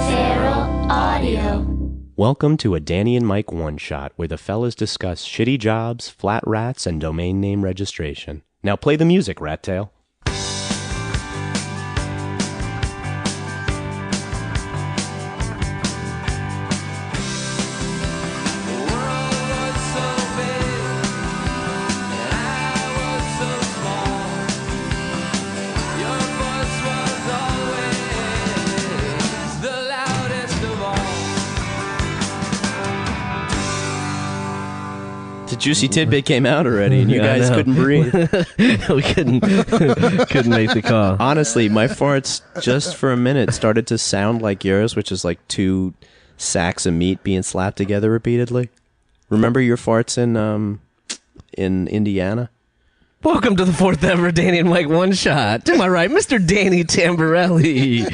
Feral Audio. Welcome to a Danny and Mike one-shot where the fellas discuss shitty jobs, flat rats, and domain name registration. Now play the music, Rat Tail. Juicy Tidbit came out already, and you guys couldn't breathe. We couldn't make the call. Honestly, my farts just for a minute started to sound like yours, which is like two sacks of meat being slapped together repeatedly. Remember your farts in Indiana? Welcome to the fourth ever Danny and Mike one shot. To my right, Mr. Danny Tamborelli.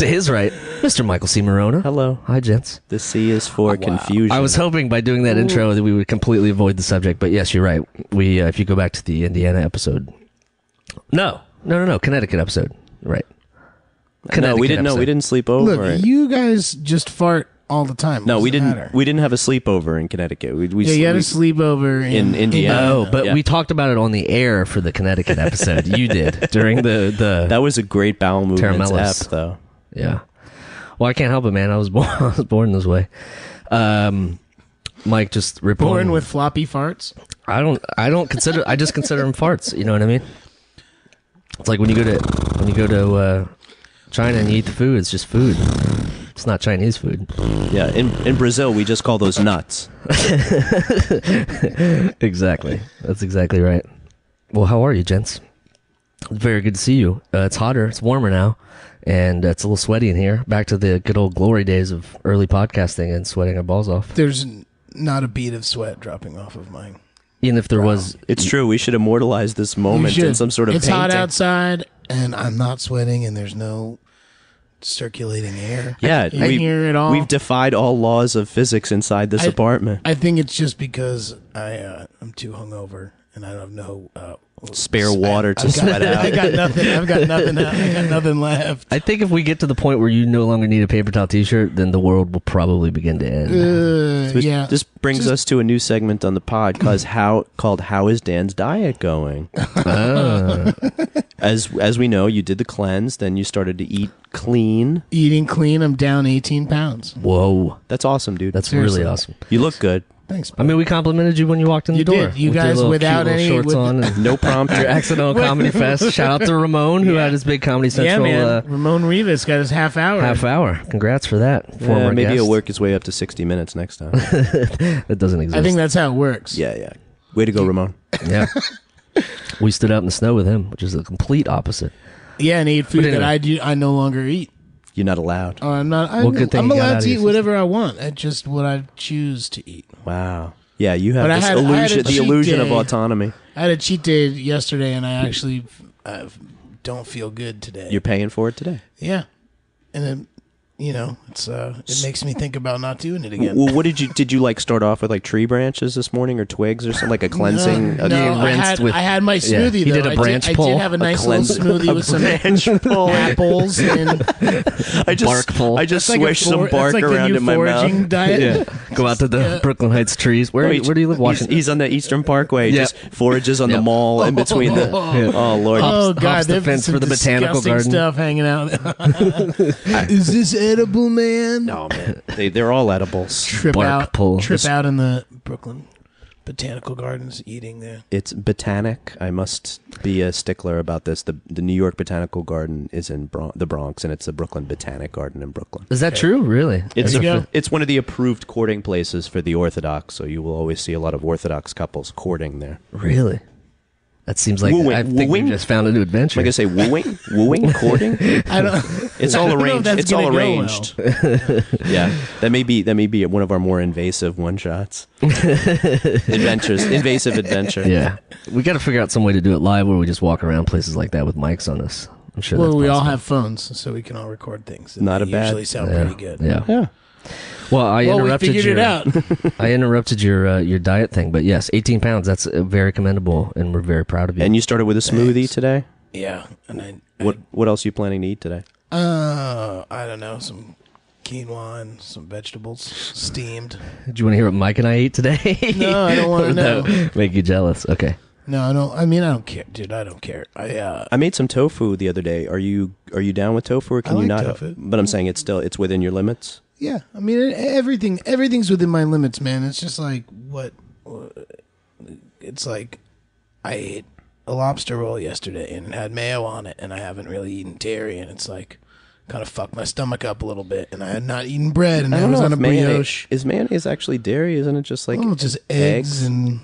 To his right, Mr. Michael C. Morona. Hello. Hi, gents. The C is for confusion. I was hoping by doing that intro that we would completely avoid the subject, but yes, you're right. We, if you go back to the Indiana episode, no, Connecticut episode, right? No, we didn't. No, we didn't sleep over. Look, you guys just fart all the time. No, we didn't. Matter? We didn't have a sleepover in Connecticut. You had a sleepover in Indiana. Oh, but we talked about it on the air for the Connecticut episode. You did during the That was a great bowel movement Termellis. app, though. Yeah. Well, I can't help it, man. I was born this way. Mike just born with floppy farts. I just consider them farts. You know what I mean? It's like when you go to China and you eat the food. It's just food. It's not Chinese food. Yeah, in Brazil we just call those nuts. Exactly. That's exactly right. Well, how are you, gents? Very good to see you. It's hotter. It's warmer now. And it's a little sweaty in here. Back to the good old glory days of early podcasting and sweating our balls off. There's not a bead of sweat dropping off of mine. Even if there was... It's true. We should immortalize this moment in some sort of It's painting. hot outside, and I'm not sweating, and there's no circulating air. Yeah, in here at all. We've defied all laws of physics inside this apartment. I think it's just because I'm too hungover, and I have no... Spare water to sweat out. I got nothing. I've got nothing. I got nothing left. I think if we get to the point where you no longer need a paper towel t-shirt, then the world will probably begin to end. Yeah. This brings us to a new segment on the pod called How is Dan's Diet Going? As we know, you did the cleanse, then you started to eat clean. Eating clean, I'm down 18 pounds. Whoa. That's awesome, dude. That's Seriously. really awesome. You look good. Thanks. I mean, we complimented you when you walked in the You door. did. You with your guys, little without cute little any- shorts with- on. And No prompt. your accidental comedy fest. Shout out to Ramon, who had his big Comedy Central Yeah, man. Ramon Rivas got his half hour. half hour. Congrats for that. Former Maybe guest. he'll work his way up to 60 minutes next time. That doesn't exist. I think that's how it works. Yeah. Way to go, Ramon. Yeah. We stood out in the snow with him, which is the complete opposite. Yeah, and eat food But anyway. that I no longer eat. You're not allowed. Oh, I'm not. Well, good thing I'm you got out allowed of to your eat whatever I want. It's just what I choose to eat. Wow. Yeah, you have But I this had a illusion, the cheat illusion of day. autonomy. I had a cheat day yesterday, and I actually don't feel good today. You're paying for it today. Yeah, and then it makes me think about not doing it again. Well, what did you like start off with, like tree branches this morning or twigs or something, like a cleansing? No, You rinsed with- I had my smoothie. he though. did a branch I pull. did have a nice little cleanse- smoothie a with some branch pull. apples and Bark pull. I just That's like swished some that's bark like the around new in my foraging mouth. diet. Go out to the Brooklyn Heights trees. Where do you live? Washington? He's on the Eastern Parkway. Yeah. Just forages on the Yep. mall in between the. Oh Lord. Oh hops God, the there's fence some for the botanical disgusting garden. stuff hanging out. Is this edible, man? No man, they're all edibles. Trip Bark out, pull. trip out in the Brooklyn Botanical Gardens, eating there. It's botanic. I must be a stickler about this. The New York Botanical Garden is in the Bronx, and it's the Brooklyn Botanic Garden in Brooklyn. Is that true? Really? It's There you go. it's one of the approved courting places for the Orthodox, so you will always see a lot of Orthodox couples courting there. Really? That seems like Wooing. I think we Wooing? just found a new adventure. Like I say, wooing, courting. I don't. It's I all don't know if arranged. that's It's all gonna go arranged. Yeah, that may be one of our more invasive one shots. Adventures, invasive adventure. Yeah, we got to figure out some way to do it live, where we just walk around places like that with mics on us. I'm sure. Well, that's we all possible. have phones, so we can all record things. and Not they a bad- usually sound Yeah. pretty good. Yeah. Well, I Well, we interrupted figured your, it out. I interrupted your diet thing, but yes, 18 pounds. That's very commendable, and we're very proud of you. And you started with a smoothie today. Yeah, and What else are you planning to eat today? I don't know, some quinoa and some vegetables, steamed. Do you want to hear what Mike and I ate today? No, I don't want to know. Make you jealous. Okay. No, I don't. I mean, I don't care, dude. I don't care. I made some tofu the other day. Are you down with tofu, or can I you like not? tofu. But I'm saying it's within your limits. Yeah, I mean, everything's within my limits, man. It's just like what. It's like I ate a lobster roll yesterday and it had mayo on it, and I haven't really eaten dairy, and it's like kind of fucked my stomach up a little bit. And I had not eaten bread, and I was on a brioche. Is mayonnaise actually dairy? Isn't it just like Just eggs and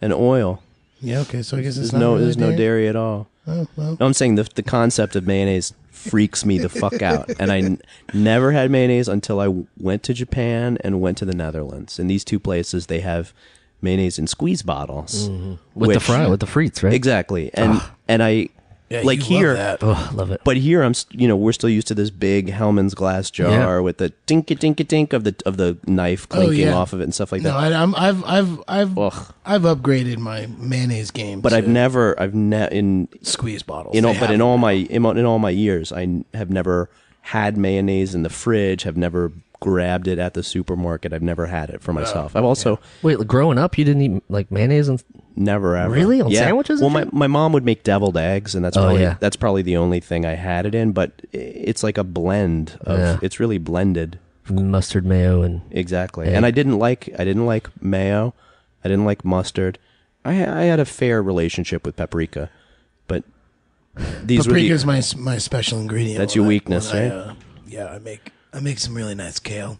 oil? yeah. Okay, so I guess it's There's not really there's no dairy at all. Oh, well. No, I'm saying the concept of mayonnaise freaks me the fuck out. And I never had mayonnaise until I went to Japan and went to the Netherlands. In these two places, they have mayonnaise in squeeze bottles. With the frites, right? Exactly. And I Yeah, like you here. love that. Oh, I love it. But here we're still used to this big Hellman's glass jar with the tink of the knife clinking yeah. off of it and stuff like No, that. I've Ugh. upgraded my mayonnaise game. But to I've never in squeeze bottles. in all, They but have in them. all my years, I have never had mayonnaise in the fridge. Have never grabbed it at the supermarket. I've never had it for myself. I've also Wait, growing up, you didn't eat like mayonnaise and never ever Really? On sandwiches and Well, shit? my mom would make deviled eggs, and that's Oh, probably yeah. that's probably the only thing I had it in. But it's like a blend of Yeah. it's really blended. mustard mayo and Exactly. Egg. And I didn't like mayo. I didn't like mustard. I had a fair relationship with paprika, but these Paprika were is my special ingredient. That's when your I- weakness, when right? I make some really nice kale.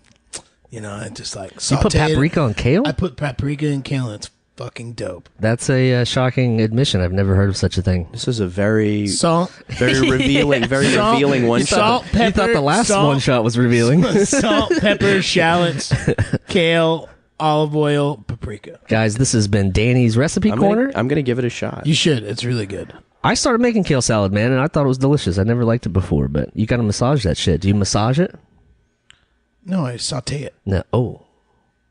You know, I just like you saute put paprika on kale? I put paprika and kale, and it's fucking dope. That's a shocking admission. I've never heard of such a thing. This is a very Salt, revealing one shot. salt, pepper. you thought the last salt, one shot was revealing. salt, pepper, shallots, kale, olive oil, paprika. Guys, this has been Danny's Recipe Corner. I'm gonna give it a shot. You should. It's really good. I started making kale salad, man, and I thought it was delicious. I never liked it before, but you got to massage that shit. Do you massage it? No, I saute it. No. Oh,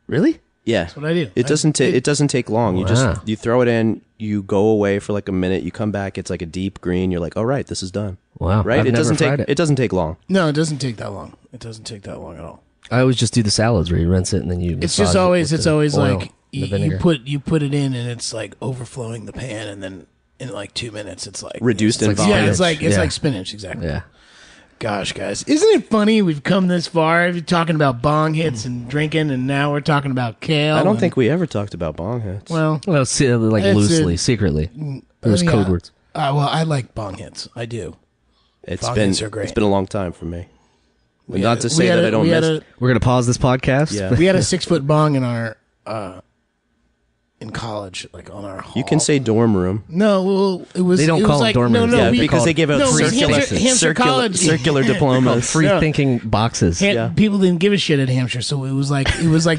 really? Yeah, That's what I do. It doesn't take long. You Wow. you throw it in, you go away for like a minute, you come back, it's like a deep green. You're like, all right, this is done. Wow. Right? I've it never doesn't tried take it doesn't take long. No, it doesn't take that long. It doesn't take that long at all. I always just do the salads where you rinse it and then you. It's massage just it always with it's the always oil like and the you vinegar. put it in, and it's like overflowing the pan, and then in like 2 minutes it's like Reduced in like volume. Yeah, spinach. it's Yeah. like spinach, exactly. Yeah. Gosh, guys, isn't it funny we've come this far? We're talking about bong hits and drinking, and now we're talking about kale. I don't and- think we ever talked about bong hits. Well, Well, like It's loosely, a- secretly. There's yeah. code words. Well, I like bong hits. I do. it's bong been hits are great. it's been a long time for me. We Not had- to we say had that a- I don't we had miss. We're gonna pause this podcast. Yeah. We had a 6-foot bong in our in college, like on our hall. You can say dorm room. no. Well, it was. They don't it was call them like, dorm no, rooms. no, Yeah, we, because they give out no, circular, Hampshire College. circular diplomas. Free No. thinking boxes. Yeah. People didn't give a shit at Hampshire, so it was like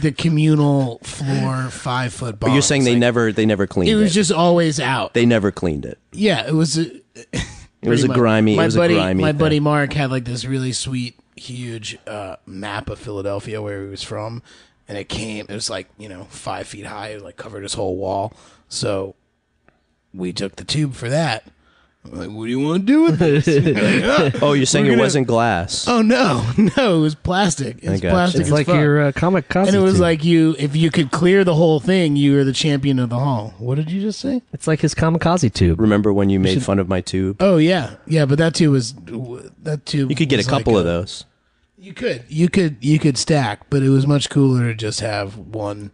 the communal floor 5-foot bong. But you're saying they never cleaned it. It was just always out. They never cleaned it. Yeah, it was. It was a grimy. My It was buddy, a grimy. my thing. buddy Mark had like this really sweet, huge map of Philadelphia where he was from, and it was like 5 feet high, it like covered his whole wall. So we took the tube for that. I'm like, what do you want to do with this? Like, Oh, you're saying We're it gonna- wasn't glass? oh no, it was plastic. It was gotcha. plastic. It's as like fuck. your kamikaze. And it was tube. like if you could clear the whole thing, you were the champion of the hall. What did you just say? it's like his kamikaze tube. Remember when you made fun of my tube? Oh yeah, but that tube was You could get a couple of those. You could stack, but it was much cooler to just have one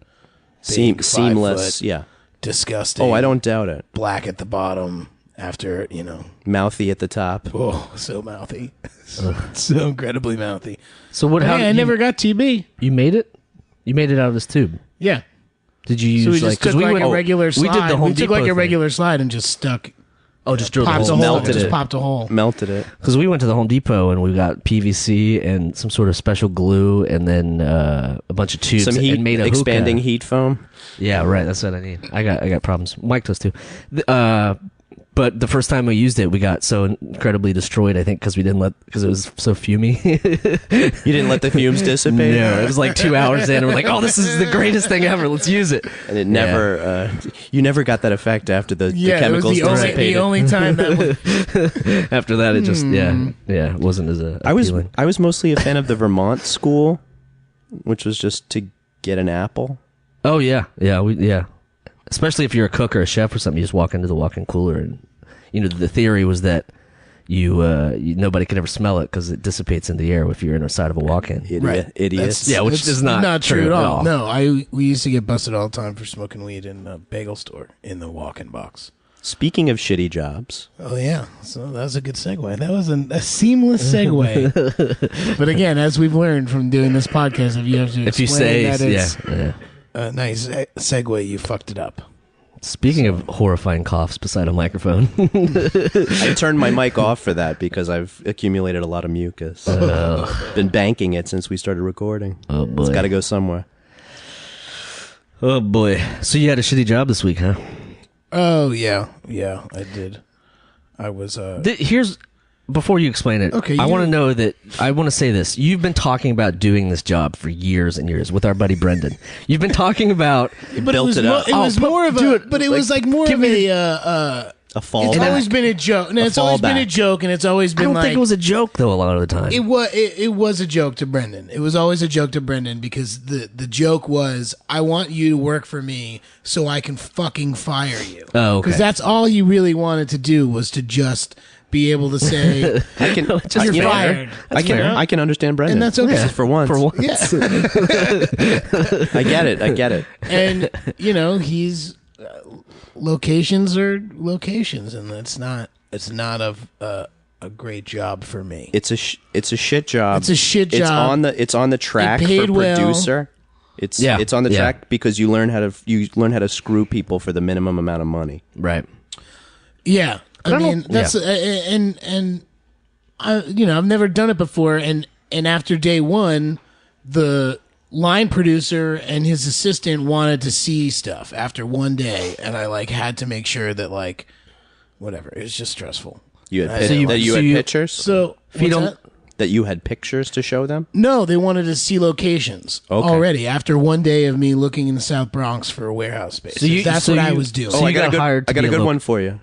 big Seamless. 5-foot, Yeah. disgusting. Oh, I don't doubt it. black at the bottom after Mouthy at the top. Oh, so mouthy, so incredibly mouthy. So what? How Hey, I you, never got TB. You made it. You made it out of this tube. Yeah, Did you use so we like? just took like a regular slide. We did the Home we took Depot like a thing. regular slide and just stuck. Oh, just drilled the Popped a hole. hole. melted Just it. popped a hole. Melted it. Because we went to the Home Depot and we got PVC and some sort of special glue and then a bunch of tubes Some heat, and made a expanding hookah. heat foam. Yeah, right. That's what I need. I got problems. Mike does too. But the first time we used it, we got so incredibly destroyed, I think, because it was so fumey. You didn't let the fumes dissipate? No, it was like 2 hours in, and we're like, oh, this is the greatest thing ever. Let's use it. And it never, you never got that effect after the chemicals it was dissipated. the only time that After that, it just, it wasn't as appealing. I was mostly a fan of the Vermont school, which was just to get an apple. Oh, yeah. Yeah. Especially if you're a cook or a chef or something, you just walk into the walk-in cooler, and the theory was that nobody could ever smell it because it dissipates in the air if you're inside of a walk-in. Idiots. Yeah, which it's is not true at all. all. No, we used to get busted all the time for smoking weed in a bagel store in the walk-in box. Speaking of shitty jobs, Oh yeah, so that was a good segue. That was a seamless segue. But again, as we've learned from doing this podcast, if you have to If you explain say, that it's yeah. a nice segue, you fucked it up. Speaking of horrifying coughs beside a microphone, I turned my mic off for that because I've accumulated a lot of mucus. Been banking it since we started recording. Oh, boy. It's got to go somewhere. Oh boy! So you had a shitty job this week, huh? Oh yeah, I did. I was Here's before you explain it. Okay, I want to say this. You've been talking about doing this job for years and years with our buddy Brendan. You've been talking about, but built it was it up. It was more of a, but it was like more give of me a A fallback. It's always been a joke. No, it's always been a fallback. joke, and it's always I been don't like think it was a joke though. A lot of the time, it was a joke to Brendan. It was always a joke to Brendan because the joke was, I want you to work for me so I can fucking fire you. Oh, okay. Because that's all you really wanted to do was to just be able to say, I can, Just you're you know, fired. I can understand Brendan. And that's okay. Just for once. for once. Yeah. I get it. And, he's locations are locations, and it's not a great job for me. It's a shit job. It's a shit job. It's on the track It for paid well. producer. It's on the track because you learn how to screw people for the minimum amount of money. Right. Yeah. I don't mean, know- that's and I've never done it before, and after day one, the line producer and his assistant wanted to see stuff after one day, and I had to make sure that whatever. It was just stressful. You had So you- had pictures. So If you what's don't- that? That you had pictures to show them. No, they wanted to see locations Okay. already after one day of me looking in the South Bronx for a warehouse space. That's what I was doing. So you got got a good, hired to I got be a a good lo- one for you.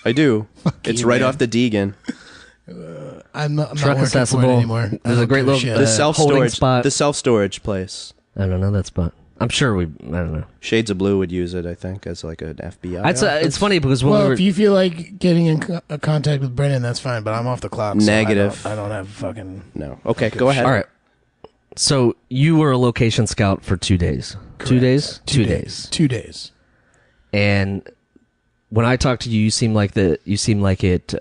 I do. It's you, right man. off the Deegan. I'm not Truck working for it accessible. anymore. I There's a don't great give a little shit. The holding self-storage spot. The self-storage place. I don't know that spot. I'm sure I don't know. Shades of Blue would use it, I think, as like an FBI. It's funny because when Well, we were if you feel like getting in contact with Brendan, that's fine. But I'm off the clock. So Negative. I don't have fucking. No. Okay, go ahead. all right. So you were a location scout for 2 days. 2 days. 2 days. 2 days. And when I talk to you, you seem like it.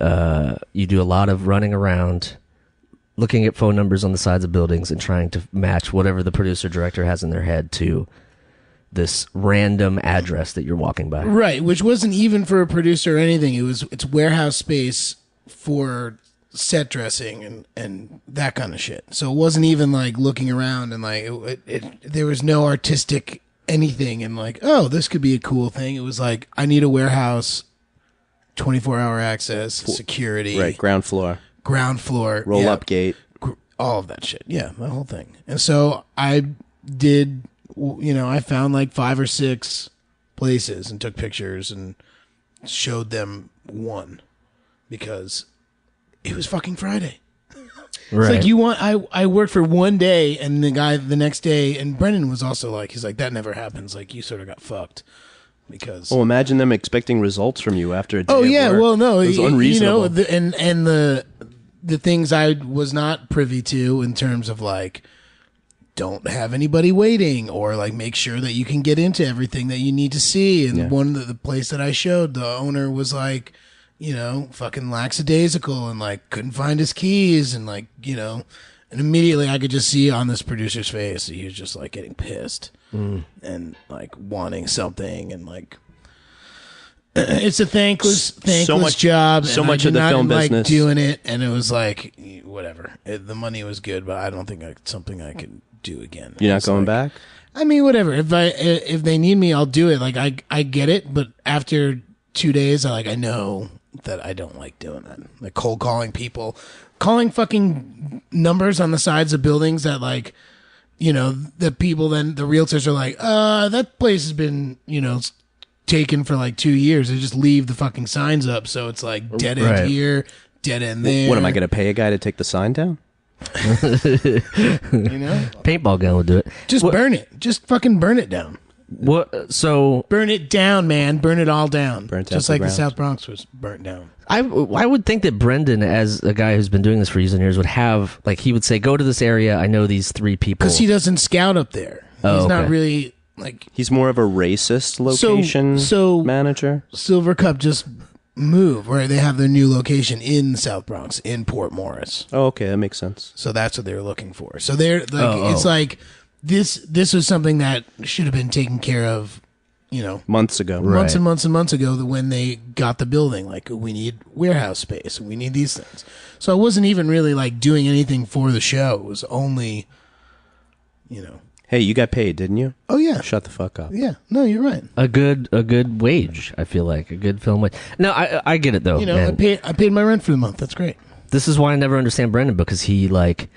You do a lot of running around, looking at phone numbers on the sides of buildings and trying to match whatever the producer director has in their head to this random address that you're walking by. Right, which wasn't even for a producer or anything. It's warehouse space for set dressing and that kind of shit. So it wasn't even looking around and there was no artistic anything and oh, this could be a cool thing. It was I need a warehouse, 24-hour access, security, Right, ground floor, roll roll up gate. all of that shit. Yeah, the whole thing. And so I did, I found 5 or 6 places and took pictures and showed them one because it was fucking Friday. Right. It's I worked for one day and the guy the next day, and Brendan was also he's that never happens. You sort of got fucked because. Oh, imagine them expecting results from you after a day. Oh of yeah, work. well no, It was unreasonable. and the things I was not privy to in terms of don't have anybody waiting or make sure that you can get into everything that you need to see. And Yeah. one of the place that I showed, the owner was fucking lackadaisical and couldn't find his keys and and immediately I could just see on this producer's face that he was just getting pissed and wanting something and it's a thankless much- job. so and much I of did the not film like business. doing it, and it was whatever. The money was good, but I don't think it's something I could do again. You're not It's going back. I mean, whatever. If they need me, I'll do it. I get it, but after 2 days, I know that I don't like doing that. Like cold calling people, calling fucking numbers on the sides of buildings that like, the people, then the realtors are like, that place has been, taken for like 2 years. They just leave the fucking signs up. So it's like dead end Right. here, dead end there. What am I going to pay a guy to take the sign down? Paintball gun would do it. Just burn it. Just fucking burn it down. What? So Burn it down, man. Burn it all down. Burnt Just out the like the ground. South Bronx was burnt down. I would think that Brendan, as a guy who's been doing this for years and years, would have like he would say, "Go to this area. I know these 3 people." Because he doesn't scout up there. Oh, He's not okay. really like He's more of a racist location so- manager. Silver Cup just moved where they have their new location in the South Bronx in Port Morris. Oh, okay, that makes sense. So that's what they're looking for. So they're like, Oh, it's oh. like this was something that should have been taken care of, Months ago. months Right. and months and months ago when they got the building. Like, we need warehouse space. We need these things. So I wasn't even really like doing anything for the show. It was only, Hey, you got paid, didn't you? oh yeah, Shut the fuck up. yeah. No, you're right. a good wage. I feel like a good film wage. No, I get it though. I man. paid my rent for the month. That's great. This is why I never understand Brendan, because he like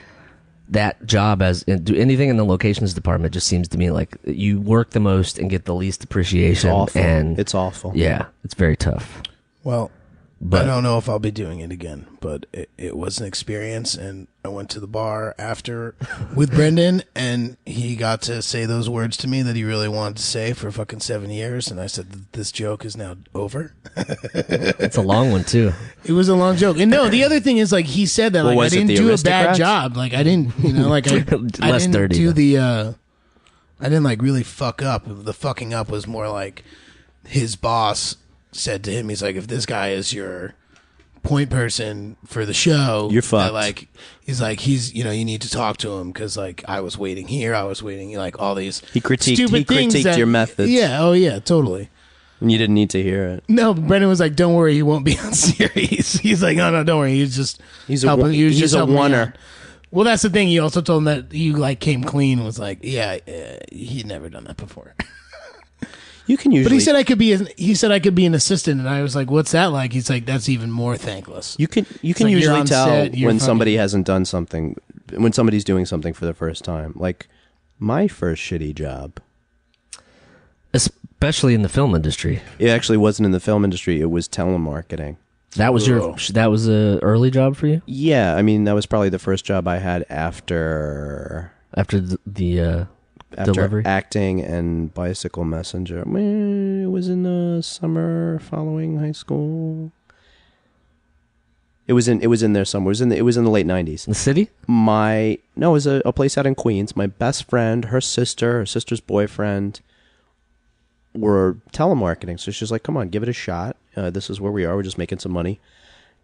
that job as do anything in the locations department just seems to me like you work the most and get the least It's appreciation. awful. And It's awful. yeah, it's very tough. Well, But I don't know if I'll be doing it again, but it was an experience. And I went to the bar after with Brendan, and he got to say those words to me that he really wanted to say for fucking 7 years. And I said, this joke is now over. it's a long one too. It was a long joke. And no, the other thing is, like, he said that, Well, like, I was it didn't the do a bad Aristocrats? job. Like, I didn't, like, I Less didn't dirty, do though. the, I didn't, like, really fuck up. The fucking up was more like his boss said to him, he's like, if this guy is your point person for the show, You're fucked. that, like, he's like, you need to talk to him because, like, I was waiting here, like, all these He critiqued stupid things that- your methods. Yeah, oh yeah, totally. And you didn't need to hear it. No, Brendan was like, don't worry, he won't be on series. He's like, no, don't worry, he's He's a oneer. out. Well, that's the thing. You also told him that you like came clean. Was like, yeah, he'd never done that before. You can usually. But he said I could be an assistant, and I was like, what's that like? He's like, that's even more thankless. You can like you're usually on tell set, you're when fucking- somebody hasn't done something, when somebody's doing something for the first time. Like my first shitty job. Especially in the film industry. It actually wasn't in the film industry. It was telemarketing. That was that was a early job for you Yeah, I mean that was probably the first job I had after after the delivery. acting and Bicycle Messenger. It was in the summer following high school. It was in there somewhere. It was in the late 90s. The city? It was a place out in Queens. My best friend, her sister's boyfriend were telemarketing. So she's like, come on, give it a shot. This is where we are. We're just making some money.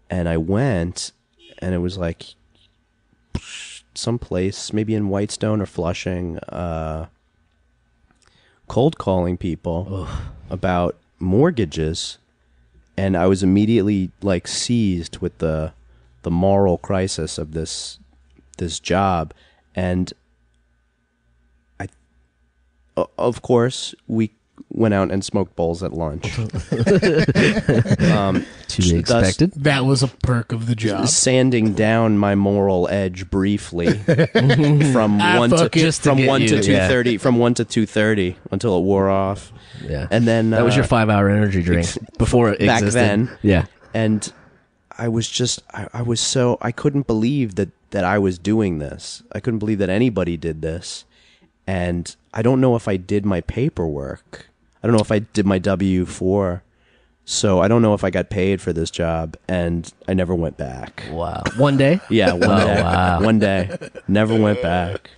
And I went, and it was like someplace, maybe in Whitestone or Flushing, cold calling people about mortgages. And I was immediately like seized with the moral crisis of this job. And of course, we went out and smoked bowls at lunch. To be expected. That was a perk of the job. Sanding down my moral edge briefly from one to fuck it. Just to from get 1 to you, yeah. 2:30 from 1 to 2:30 until it wore off. Yeah. And then That was your 5-hour energy drink before it back existed. then. Yeah. And I was just I couldn't believe that I was doing this. I couldn't believe that anybody did this. And I don't know if I did my paperwork. I don't know if I did my W-4. So I don't know if I got paid for this job, and I never went back. Wow. One day? Yeah, one day. wow. One day. Never went back.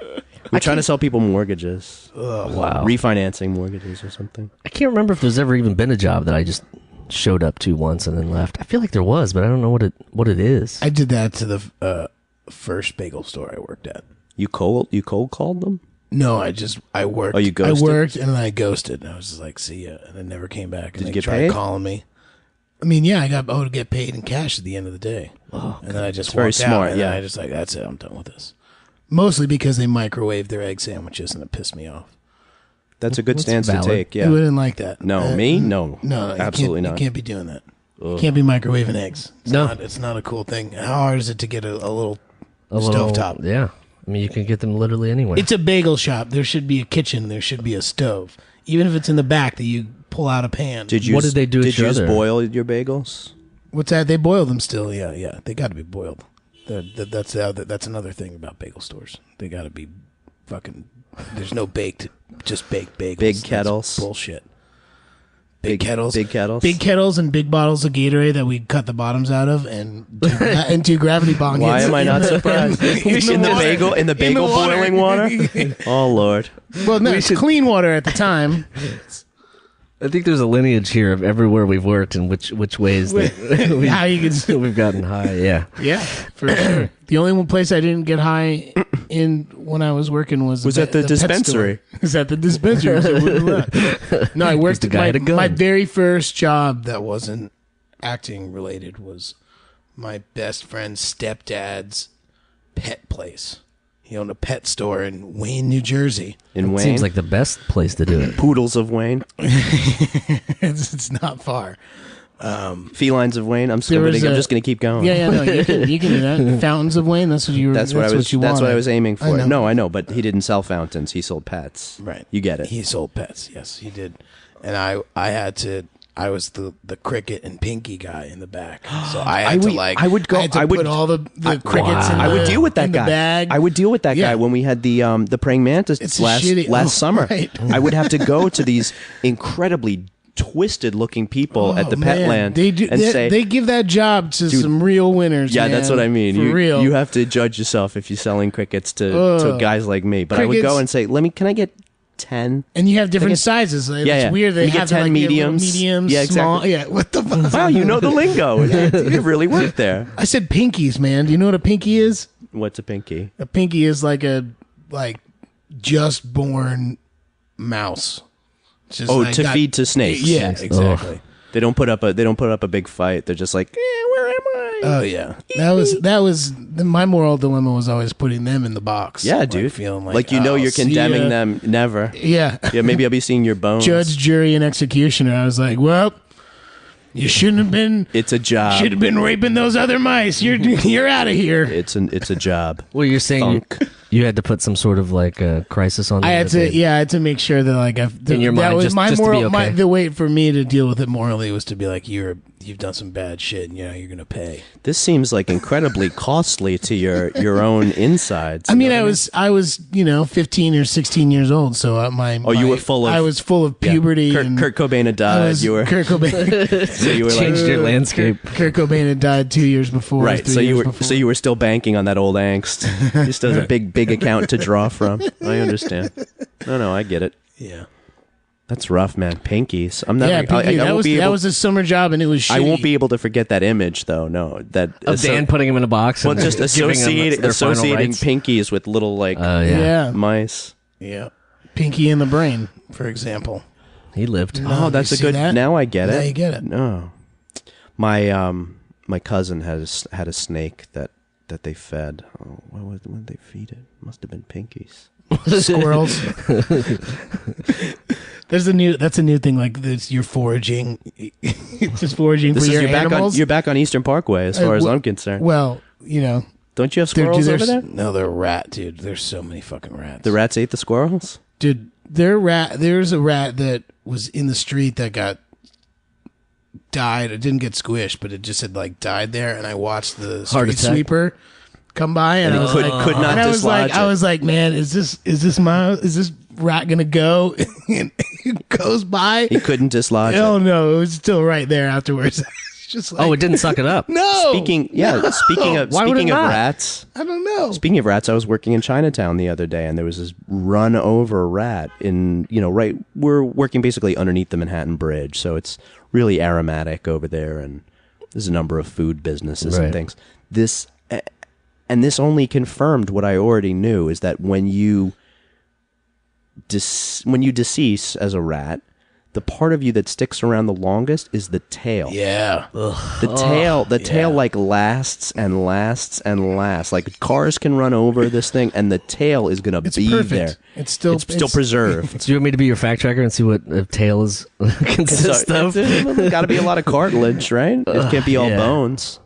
We're trying to sell people mortgages. Wow. Refinancing mortgages or something. I can't remember if there's ever even been a job that I just showed up to once and then left. I feel like there was, but I don't know what it is. I did that to the first bagel store I worked at. You cold called them? No, I worked. Oh, you ghosted? I worked and then I ghosted. And I was just like, see ya. And I never came back. And Did you they get tried paid? calling me. I mean, yeah, I would get paid in cash at the end of the day. And then I just That's very walked out, smart, and then yeah. I just like, that's it. I'm done with this. Mostly because they microwaved their egg sandwiches and it pissed me off. That's a good That's stance valid. to take. You Yeah. wouldn't like that. No, me? No. No, Absolutely you not. You can't be doing that. You can't be microwaving eggs. No. It's not a cool thing. How hard is it to get a little A little- stovetop? Yeah. I mean, you can get them literally anywhere. It's a bagel shop. There should be a kitchen. There should be a stove. Even if it's in the back that you pull out a pan. What did they do at Did you your just other- boil your bagels? What's that? They boil them still. Yeah. They got to be boiled. That's another thing about bagel stores. They got to be fucking. There's no baked, just baked bagels. Big That's kettles. bullshit. Big kettles. Big kettles. Big kettles and big bottles of Gatorade that we cut the bottoms out of and two gravity bong Why hits am I not surprised? in the bagel water. boiling water? Oh Lord. Well, no, it's clean water at the time. I think there's a lineage here of everywhere we've worked and which ways that How you can we've gotten high. Yeah. Yeah, for sure. The only one place I didn't get high in when I was working was at the pet dispensary. store. Was at the dispensary. So we left. No, I worked. the guy had a gun. My very first job that wasn't acting related was my best friend's stepdad's pet place. He owned a pet store in Wayne, New Jersey. In Wayne. Seems like the best place to do it. Poodles of Wayne. It's not far. Felines of Wayne. I'm There was just gonna keep going. Yeah, no, you can do that. Fountains of Wayne. That's what you were. That's what I was. you That's what I wanted. was aiming I for. know. No, I know, but he didn't sell fountains. He sold pets. Right. You get it. He sold pets. Yes, he did. And I had to. I was the cricket and pinky guy in the back, so I had to like. I would go. I had to put all the crickets. In I would the- deal with that in the guy. bag. I would deal with that Yeah. guy when we had the praying mantis It's a last shitty- summer. right. I would have to go to these incredibly twisted looking people at the Oh, pet man. land They do. and They, say, they give that job to Dude, some real winners. yeah, that's man. what I mean. For You real. you have to judge yourself if you're selling crickets to Ugh. guys like me. But I would go Crickets- and say, can I get 10? and you have different get- sizes. Like, Yeah, it's yeah. weird. They You get have 10 like, mediums. mediums, Yeah, small. exactly. Yeah, what the fuck? Wow, you know the lingo. You really worked there. I said pinkies, man. Do you know what a pinky is? What's a pinky? A pinky is like a just born mouse. Just Oh, like to got- feed to snakes. Yeah, exactly. They don't put up a big fight. They're just like, where am I? Oh yeah, that was my moral dilemma was always putting them in the box. Yeah, Like, dude. feeling Like oh, you're see condemning ya. them. Never. Yeah, Yeah, maybe I'll be seeing your bones. judge, jury, and executioner. I was like, well, you shouldn't have been. It's a job. Should have been raping those other mice. You're out of here. It's a job. Well, you're saying Thunk. you had to put some sort of like a crisis on. I them had that to, they- yeah, I had to make sure that like In your that mind, was just- my just to be moral. okay. The way for me to deal with it morally was to be like, you've done some bad shit, and you're gonna pay. This seems like incredibly costly to your own insides. I mean, you know I was 15 or 16 years old, so you were full of- I was full of Yeah. puberty. Kurt, and Kurt Cobain had I died. was You were Kurt Cobain. so you were like changed your landscape. Kurt Cobain had died 2 years before. right. 3 So you years were before. you were still banking on that old angst. You still has a big account to draw from. I understand. No, I get it. Yeah. That's rough, man. Pinkies. I'm not. Yeah, Pinky, I that won't was be that able. was a summer job, and it was. Shitty. I won't be able to forget that image, though. No, that Of Dan putting him in a box. well, and just giving them their final associating rights. pinkies with little like Yeah. Yeah. mice. Yeah. Pinky in the brain, for example. He lived. Oh, that's you a see good. that? Now I get it. Now you get it. No, my cousin had a snake that they fed. Oh, what did they feed it? Must have been pinkies. Squirrels. That's a new thing. Like this, you're foraging, just foraging This for is your you're back on animals. you're back on Eastern Parkway as far as well- I'm concerned. Well, Don't you have they're- squirrels there's- over there? No, they're rat, dude. There's so many fucking rats. The rats ate the squirrels. Dude, there's a rat that was in the street that got died. It didn't get squished, but it just had like died there. And I watched the Heart street attack? sweeper come by, and And I he was could- like, could not and I was like, dislodge it. man, is this rat gonna go? And it goes by. He couldn't dislodge Oh it. no, it was still right there afterwards. It's just like, Oh, it didn't suck it up. no. Speaking of Why would it speaking of not? rats. I don't know. Speaking of rats, I was working in Chinatown the other day, and there was this run over rat in right. We're working basically underneath the Manhattan Bridge, so it's really aromatic over there, and there's a number of food businesses Right. and things. This only confirmed what I already knew: is that when you decease as a rat, the part of you that sticks around the longest is the tail. Yeah. The tail like lasts and lasts and lasts. Like cars can run over this thing, and the tail is gonna It's be perfect. there. It's still preserved. Do you want me to be your fact checker and see what a tail is consists of? There's got to be a lot of cartilage, right? It can't be all yeah. bones.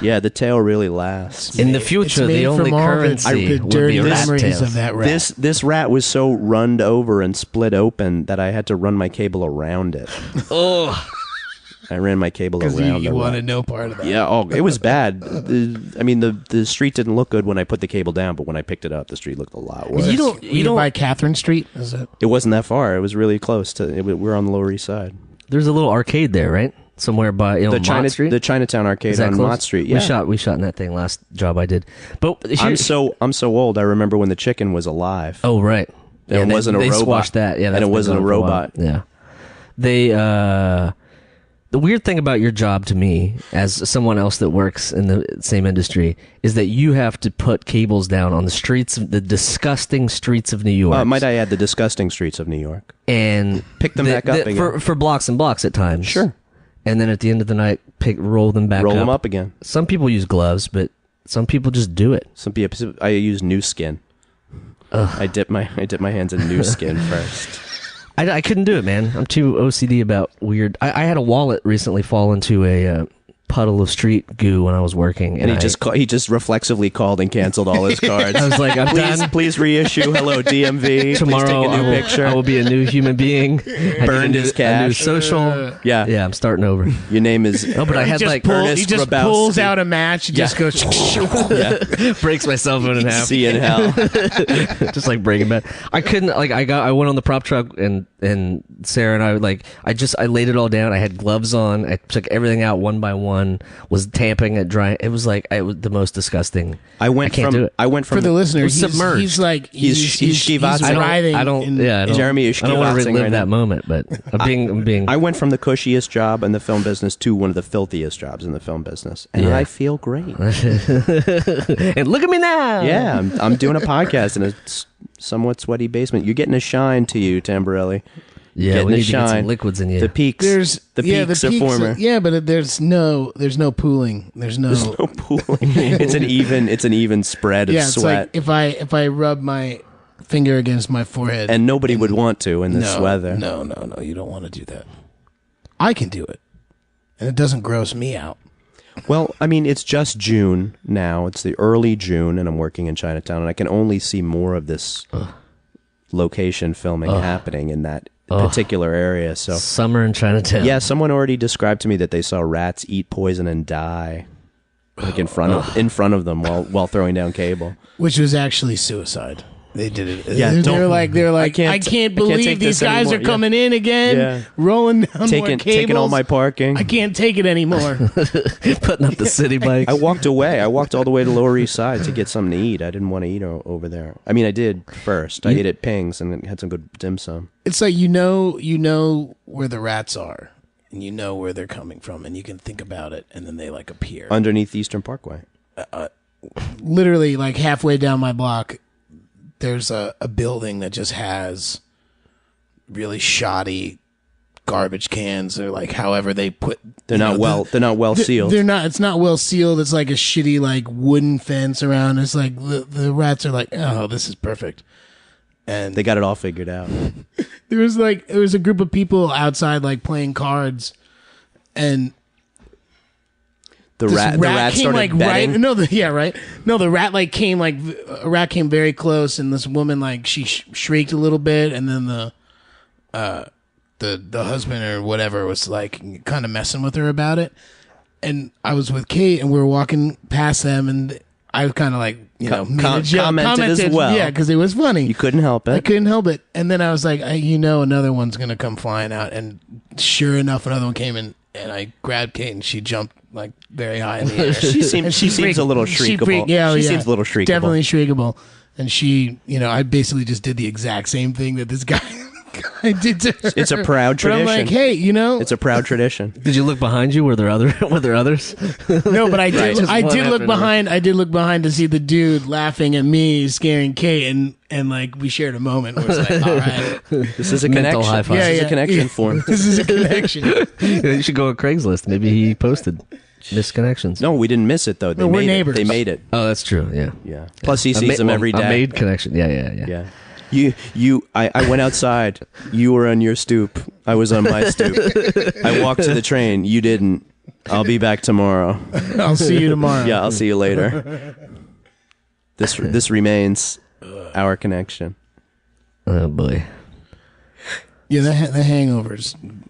Yeah, the tail really lasts. In the It's future, made the only from all currency the would dirty be rat memories tails. of that rat. This rat was so runned over and split open that I had to run my cable around it. Oh, I ran my cable because around you the wanted rat. no part of that. Yeah, oh, it was bad. The street didn't look good when I put the cable down, but when I picked it up, the street looked a lot worse. You don't. You You don't- don't buy Catherine Street. Is it? It wasn't that far. It was really close to. We're on the Lower East Side. there's a little arcade there, right? Somewhere by Mott Street. The Chinatown arcade Is that on close? Mott Street. Yeah, We shot in that thing last job I did. But I'm so old. I remember when the chicken was alive. Oh right. And it wasn't a they robot. squashed that. Yeah, And that's it been wasn't a going for while. robot. Yeah. They the weird thing about your job to me, as someone else that works in the same industry, is that you have to put cables down on the streets, the disgusting streets of New York. Might I add the disgusting streets of New York? and Pick them back up again. for blocks and blocks at times. Sure. And then at the end of the night, roll them back Roll up. them up again. Some people use gloves, but some people just do it. I use new skin. I dip my hands in new skin first. I couldn't do it, man. I'm too OCD about weird. I had a wallet recently fall into a puddle of street goo when I was working, And he just reflexively called and canceled all his cards. I was like, I'm done. Please reissue. Hello, DMV. Tomorrow Please take a new picture. I will be a new human being. Burned his A new cash. social. Yeah. Yeah, I'm starting over. Your name is. No, but I had like Ernest he just Grabowski. pulls out a match. And just goes. breaks my cell phone in half. See in hell. Just like Breaking Bad. I couldn't like I went on the prop truck and Sarah and I laid it all down. I had gloves on. I took everything out one by one. Was tamping it dry. It was like was the most disgusting. I can't do it. I went from For the listener, was he's submerged. He's like He's Shkivatsing. writhing. I don't. in- Yeah, I don't, Jeremy is I don't want to Shkivatsing relive right that now. moment, but I'm being. I went from the cushiest job in the film business to one of the filthiest jobs in the film business, and Yeah. I feel great. and look at me now. Yeah, I'm doing a podcast in a somewhat sweaty basement. You're getting a shine to you, Tamborelli. Yeah. Getting We a need to get some shine. liquids in you. The peaks. There's the peaks are former. Yeah, but there's no pooling. There's no. No pooling. It's an even spread of Yeah, it's sweat, like if I rub my finger against my forehead, and nobody would want to in this no, weather. No, you don't want to do that. I can do it, and it doesn't gross me out. Well, I mean, it's just June now. It's the early June, and I'm working in Chinatown, and I can only see more of this location filming happening in that particular area. So, Summer in Chinatown. yeah, someone already described to me that they saw rats eat poison and die, like in front of them while throwing down cable. Which was actually suicide. They did it. Yeah, they're like I can't- I can't I can't believe take these this guys anymore. are coming in again, Yeah. rolling down more Taking cables. all my parking. I can't take it anymore. Putting up the city bikes. I walked away. I walked all the way to Lower East Side to get something to eat. I didn't want to eat over there. I mean, I did first. I ate at Ping's and had some good dim sum. It's like you know where the rats are, and you know where they're coming from, and you can think about it, and then they like appear. Underneath Eastern Parkway. Literally, like halfway down my block, there's a building that just has really shoddy garbage cans, or like however they put. They're not well sealed. They're not. It's not well sealed. It's like a shitty like wooden fence around. It's like the rats are like, oh, this is perfect. And They got it all figured out. there was a group of people outside like playing cards, and The this rat came started like betting. right. The rat like came like a rat came very close, and this woman like she shrieked a little bit, and then the husband or whatever was like kind of messing with her about it. And I was with Kate, and we were walking past them, and I was kind of like made a joke, commented as well. yeah, because it was funny. You couldn't help I it. couldn't help it. And then I was like, another one's going to come flying out. And sure enough, another one came in, and I grabbed Kate, and she jumped like very high in the air. She seems a little She shriekable. yeah, She yeah. seems a little shriekable. Definitely shriekable. And she, I basically just did the exact same thing that this guy I did to her. It's a proud But I'm tradition. like, hey, It's a proud tradition. Did you look behind you? Were there others? no, but I did. Right. Just I one did look after behind. I did look behind to see the dude laughing at me, scaring Kate, and like we shared a moment where it's like, all right, This is a Mental connection. high five. This is a connection form. This is a connection. You should go on Craigslist. Maybe he posted misconnections. No, we didn't miss it though. They No, we're made neighbors. it. They made it. Oh, that's true. Yeah. Yeah. Plus, he sees them every day. A made connection. Yeah. Yeah. I went outside. You were on your stoop. I was on my stoop. I walked to the train. You didn't. I'll be back tomorrow. I'll see you tomorrow. Yeah, I'll see you later. This remains our connection. Oh boy. Yeah, the hangover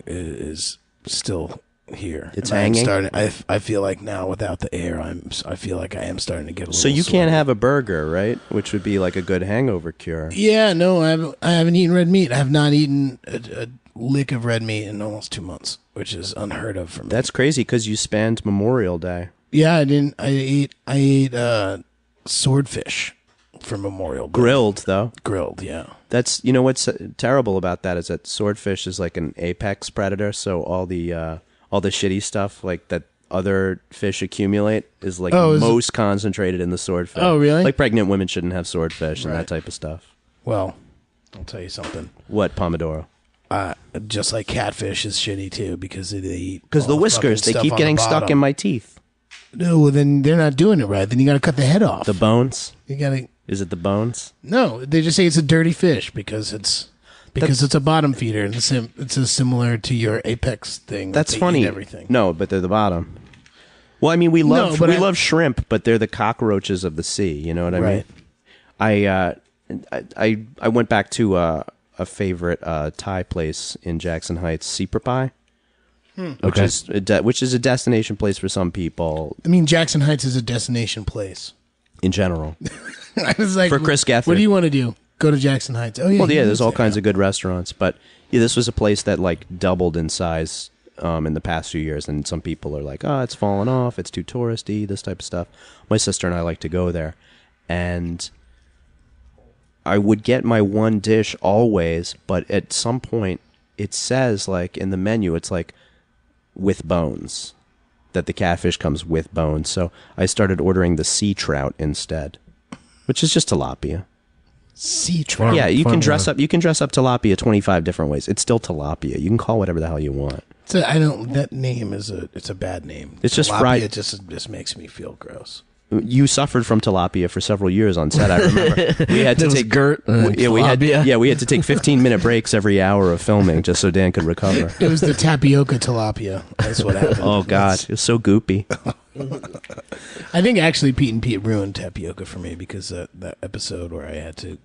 is still here. It's And I'm hanging? starting. I feel like now without the air, I feel like I am starting to get a little. So you can't sweaty. have a burger, right? Which would be like a good hangover cure. Yeah, no, I haven't eaten red meat. I have not eaten a lick of red meat in almost 2 months, which is unheard of for me. That's crazy because you spanned Memorial Day. Yeah, I didn't. I ate swordfish for Memorial Day. Grilled, though. Grilled, yeah. That's, you know what's terrible about that is that swordfish is like an apex predator, so all the shitty stuff like that other fish accumulate is like Oh, is it- most concentrated in the swordfish. Oh, really? Like pregnant women shouldn't have swordfish and Right. that type of stuff. Well, I'll tell you something. What, Pomodoro? Just like catfish is shitty too because they eat. Because all the the whiskers, fucking they stuff keep on getting the stuck bottom. in my teeth. No, well then they're not doing it right. Then you got to cut the head off. The bones? You got to. Is it the bones? No, they just say it's a dirty fish because it's a bottom feeder and it's a similar to your apex thing. That's They funny. Eat everything. No, but they're the bottom. Well, I mean, we love No, but I- love shrimp, but they're the cockroaches of the sea. You know what I mean? Right. I went back to a favorite Thai place in Jackson Heights, Seeper Pie, which is a destination place for some people I mean, Jackson Heights is a destination place. in general. I was like, For Chris Gethard. What do you want to do? Go to Jackson Heights. Oh yeah. Well, yeah, he there's lives all there. kinds of good restaurants, but yeah, this was a place that like doubled in size in the past few years, and some people are like, "Oh, it's fallen off. It's too touristy." This type of stuff. My sister and I like to go there, and I would get my one dish always, but at some point it says like in the menu, it's like with bones, that the catfish comes with bones. So I started ordering the sea trout instead, which is just tilapia. Sea trout. Yeah, you Farm can dress one. up. You can dress up tilapia 25 different ways. It's still tilapia. You can call whatever the hell you want. So I don't. That name it's a bad name. It's just Tilapia fried- It just makes me feel gross. You suffered from tilapia for several years on set. I remember we had to There was take Gert and we had tilapia. we had to take 15-minute breaks every hour of filming just so Dan could recover. It was the tapioca tilapia. That's what happened. Oh God, it was so goopy. I think actually Pete and Pete ruined tapioca for me because that episode where I had to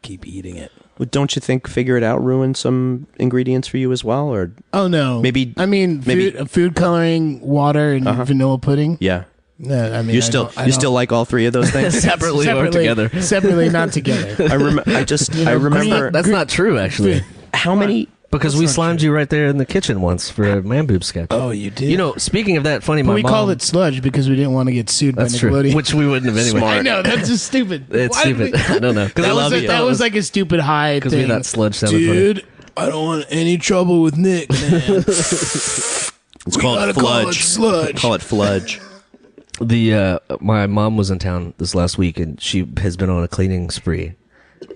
keep eating it. Well, don't you think Figure It Out ruined some ingredients for you as well, or Oh no. Maybe- I mean maybe- food coloring, water, and vanilla pudding. yeah? No, I mean You still like all three of those things? Separately or together? Separately, not together. I remember That's not true, actually. how many. Because we slimed you right there in the kitchen once for a man boob sketch. Oh, you did. You know, speaking of that, funny, but my we mom. called it sludge because we didn't want to get sued That's by true. Nickelodeon. Which we wouldn't have anyway. Smart. I know that's just stupid. It's Why did stupid. we- I don't know. That was, love you. that was like a stupid high Because thing. we thought sludge sounded funny. Dude, I don't want any trouble with Nick, man. It's We called gotta call it fludge. sludge. Call it fludge. My mom was in town this last week, and she has been on a cleaning spree.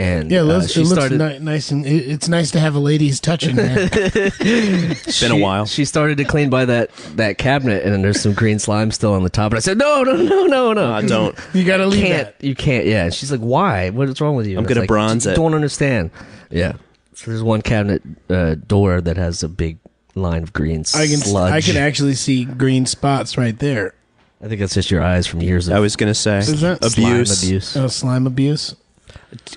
And Yeah, it she looks started. nice, and it's nice to have a lady's touch in there. It's been a while. She started to clean by that cabinet, and then there's some green slime still on the top. And I said, no. Don't. You gotta leave that. You can't. Yeah. And she's like, why? What's wrong with you? I'm And I was gonna like, bronze "You it." Don't understand. Yeah. So there's one cabinet door that has a big line of green sludge. I can actually see green spots right there. I think that's just your eyes from years of I was gonna say Is that slime abuse. abuse. Oh, slime abuse.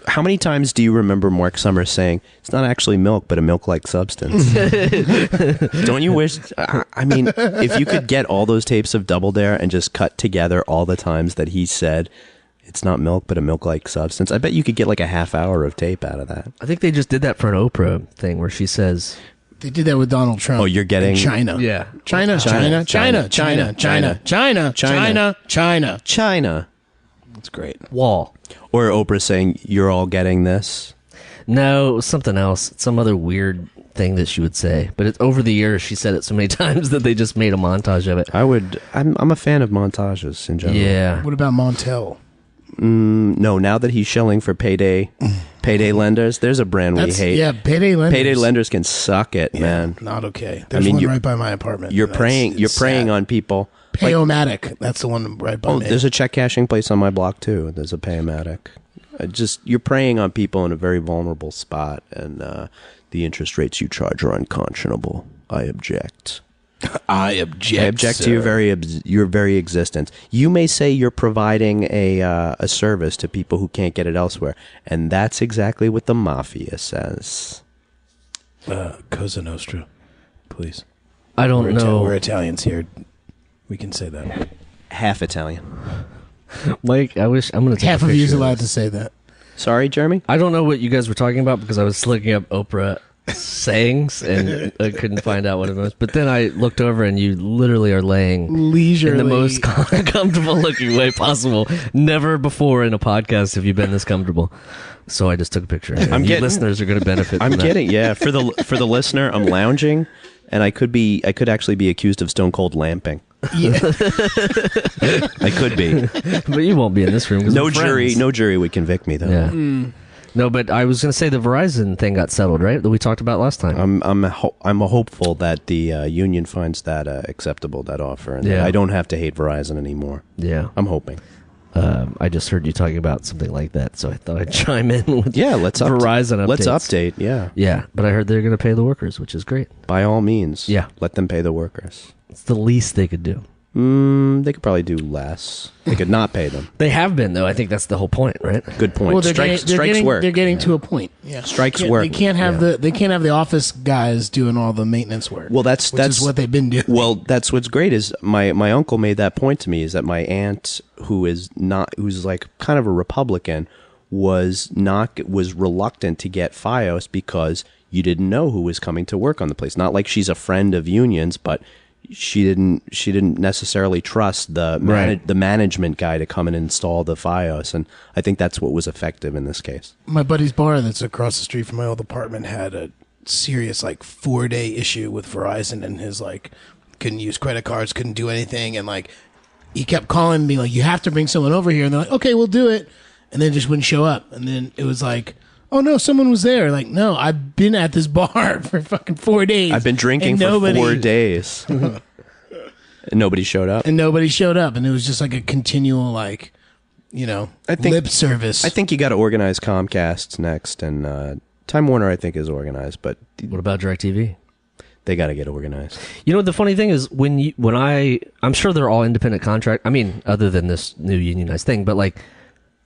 How many times do you remember Mark Summers saying it's not actually milk, but a milk-like substance? Don't you wish? I mean, if you could get all those tapes of Double Dare and just cut together all the times that he said it's not milk, but a milk-like substance, I bet you could get like a half hour of tape out of that. I think they just did that for an Oprah thing where she says, They did that with Donald Trump. Oh, you're getting- in China. yeah. China. China. That's great. Wall. Or Oprah saying, "You're all getting this." No, it was something else. Some other weird thing that she would say. But over the years, she said it so many times that they just made a montage of it. I'm a fan of montages in general. Yeah. What about Montel? No, now that he's shilling for payday lenders, there's a brand we hate. Yeah, payday lenders. Payday lenders can suck it, man. Not okay. There's mean, one you- right by my apartment. You're and preying it's preying sad. on people. Like, Payomatic. That's the one right by me. there's a check cashing place on my block too. There's a Payomatic. You're preying on people in a very vulnerable spot, and the interest rates you charge are unconscionable. I object. I object. I object to your very existence. You may say you're providing a service to people who can't get it elsewhere, and that's exactly what the mafia says. Cosa Nostra, please. I don't We're know. we're Italians here. We can say that. Half Italian. Mike, I'm going to take Half a of you is picture allowed this. to say that. Sorry, Jeremy? I don't know what you guys were talking about because I was looking up Oprah sayings and I couldn't find out what it was. But then I looked over and you literally are laying Leisurely. in the most comfortable looking way possible. Never before in a podcast have you been this comfortable. So I just took a picture. And you listeners are going to benefit from I'm that. kidding. Yeah, for the listener, I'm lounging, and I could actually be accused of stone cold lamping. Yeah. I could be. But you won't be in this room. 'Cause No we're friends. jury would convict me though. Yeah. No, but I was going to say the Verizon thing got settled, right? That we talked about last time. I'm hopeful that the union finds that acceptable, that offer, and that Yeah. I don't have to hate Verizon anymore. Yeah. I'm hoping. I just heard you talking about something like that, so I thought I'd chime in with Let's Verizon updates. Let's update. Yeah, Yeah, but I heard they're going to pay the workers, which is great. by all means. Yeah. let them pay the workers. It's the least they could do. They could probably do less. They could not pay them. They have been, though. I think that's the whole point, right? Good point. Well, they're Strikes getting, work. They're getting to a point. Yeah. Strikes They work. They can't have the office guys doing all the maintenance work. Well, that's which is what they've been doing. Well, that's what's great is my uncle made that point to me, is that my aunt, who's like kind of a Republican, was reluctant to get FiOS because you didn't know who was coming to work on the place. Not like she's a friend of unions, but she didn't necessarily trust the management guy to come and install the FiOS, and I think that's what was effective in this case. My buddy's bar that's across the street from my old apartment had a serious 4-day issue with Verizon, and his couldn't use credit cards, couldn't do anything, and he kept calling me you have to bring someone over here, and they're like, okay, we'll do it, and then just wouldn't show up, and then it was oh no, someone was there. No, I've been at this bar for fucking 4 days. I've been drinking and for nobody, 4 days. And nobody showed up. and nobody showed up, and it was just a continual lip service. I think you got to organize Comcast next, and Time Warner I think is organized, but What about DirecTV? they got to get organized. You know, the funny thing is I'm sure they're all independent contract. I mean, other than this new unionized thing, but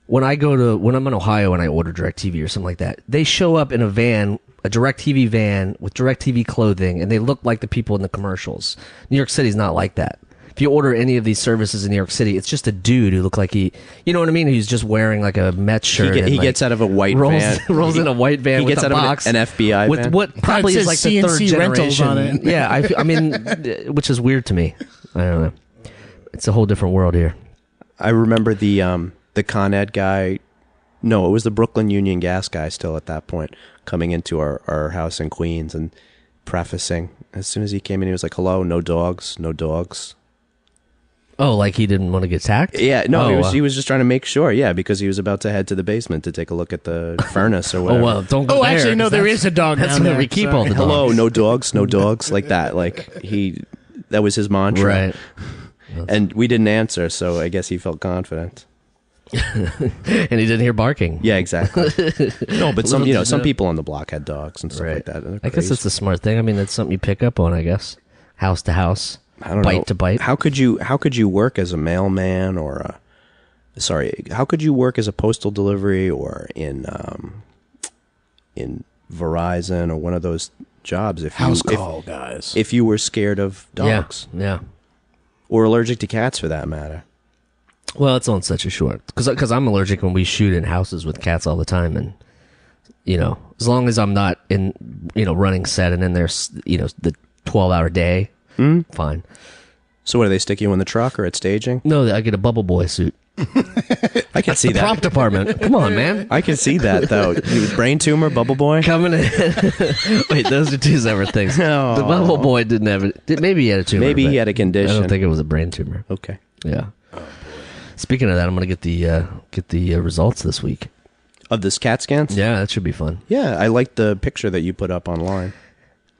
when I'm in Ohio and I order DirecTV or something like that, they show up in a van, a DirecTV van with DirecTV clothing, and they look like the people in the commercials. New York City's not like that. If you order any of these services in New York City, it's just a dude who look like you know what I mean? He's just wearing a Mets shirt. He gets out of a white van. rolls in a white van He with gets a out of box an FBI with van. what probably It is says the third CNC rentals generation. on it. Yeah, I mean, which is weird to me. I don't know. It's a whole different world here. I remember the Con Ed guy. No, it was the Brooklyn Union Gas guy still at that point, coming into our house in Queens and prefacing. As soon as he came in, he was like, hello, no dogs, no dogs. Oh, like he didn't want to get attacked? Yeah, no, Oh, he was just trying to make sure, because he was about to head to the basement to take a look at the furnace or whatever. Oh, well, don't go Oh, there. actually, no, 'cause there that's- is a dog That's down where there. we keep Sorry. all the dogs. Hello, no dogs, like that. That was his mantra. Right. And we didn't answer, so I guess he felt confident. And he didn't hear barking. Yeah, exactly. No, but some Little some did- people on the block had dogs and stuff Right. like that. And I they're guess crazy. it's a smart thing. I mean, that's something you pick up on, I guess. House to house. I don't bite know. to bite. How could you work as a mailman or how could you work as a postal delivery or in Verizon or one of those jobs House call, guys. if you were scared of dogs Yeah. or allergic to cats for that matter? Well, it's on such a short. Because I'm allergic when we shoot in houses with cats all the time. And, as long as I'm not in, running set and in there, the 12-hour day, fine. So what, do they stick you in the truck or at staging? No, I get a Bubble Boy suit. I can see The prop that. department. Come on, man. I can see that though. Brain tumor, Bubble Boy. Coming in. Wait, those are two separate things. No. The Bubble Boy didn't have it. Maybe he had a tumor. Maybe but he had a I condition. don't think it was a brain tumor. Okay. Yeah. Speaking of that, I'm gonna get the results this week. Of this CAT scans? Yeah, that should be fun. Yeah, I like the picture that you put up online.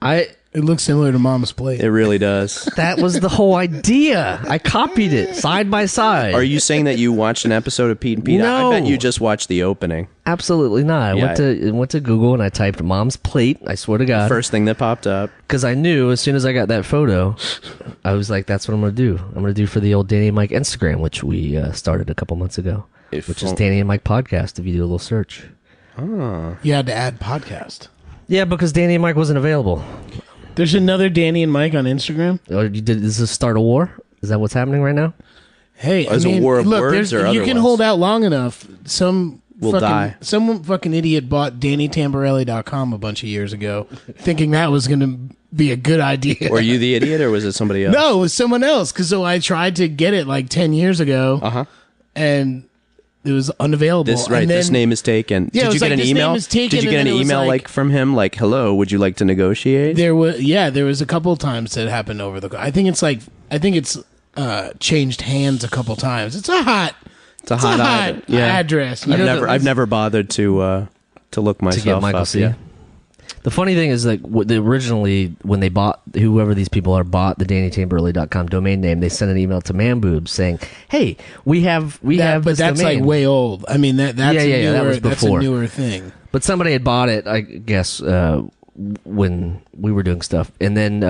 It looks similar to Mom's plate. It really does. That was the whole idea. I copied it side by side. Are you saying that you watched an episode of Pete and Pete? No. I bet you just watched the opening. Absolutely not. I Yeah. went to Google and I typed Mom's plate. I swear to God, First thing that popped up. because I knew as soon as I got that photo, I was like, "That's what I'm gonna do. I'm gonna do for the old Danny and Mike Instagram, which we started a couple months ago, which is Danny and Mike podcast. If you do a little search, You had to add podcast. yeah, because Danny and Mike wasn't available. There's another Danny and Mike on Instagram. Or you did is this start a war? Is that what's happening right now? Hey, Is it war of words or you can otherwise? hold out long enough. Some Will die. Some fucking idiot bought DannyTamborelli.com a bunch of years ago, thinking that was going to be a good idea. Were you the idiot or was it somebody else? No, it was someone else. Because so I tried to get it like 10 years ago, and it was unavailable. This right. And then, This name is taken. Yeah, it Did you was get like, an this email? name is taken, Did you get and an then it was email like- from him like, "Hello, would you like to negotiate?" there was a couple of times that happened over the. I think it's changed hands a couple times. It's a hot item. Yeah. address. I've never bothered to look myself To get Michael up. C. Yeah. The funny thing is, like, originally when they bought, whoever these people are bought the DannyTamborelli.com domain name, they sent an email to Manboobs saying, "Hey, we have but this that's domain." like way old. I mean that's Yeah, a yeah, newer, that was that's a before. newer thing. But somebody had bought it, I guess, when we were doing stuff, and then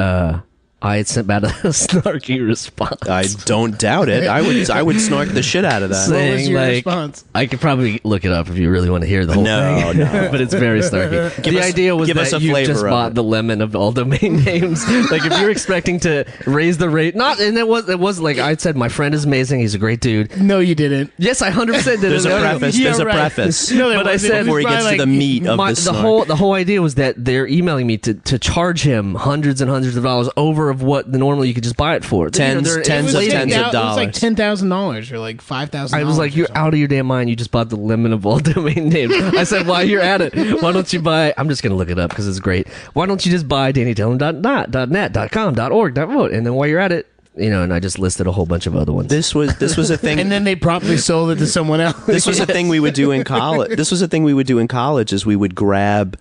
I had sent back a snarky response. I don't doubt it. I would snark the shit out of that. Say- What was Saying, your like, response? I could probably look it up if you really want to hear the whole No, thing. no. But it's very snarky. The us- idea was give us that a you flavor just of bought it. the lemon of all domain names. Like, if you're expecting to raise the rate, and it was like I said, my friend is amazing. He's a great dude. No, you didn't. Yes, I 100% did. There's it. a preface. Yeah, There's a right. preface. No, there But I wasn't. said It was Before he gets probably to the meat of the snark. the whole idea was that they're emailing me to charge him hundreds and hundreds of dollars over of what normally you could just buy it for. Tens of It was tens of it was like dollars. $10,000 or like $5,000. I was like, "You're out of your damn mind! You just bought the lemon of all domain names." I said, "While you're at it, why don't you buy?" I'm just gonna look it up because it's great. Why don't you just buy DannyTellhim.net.com.org .vote, and then while you're at it, and I just listed a whole bunch of other ones. This was a thing. And then they promptly sold it to someone else. This was a thing we would do in college. This was a thing we would do in college is we would grab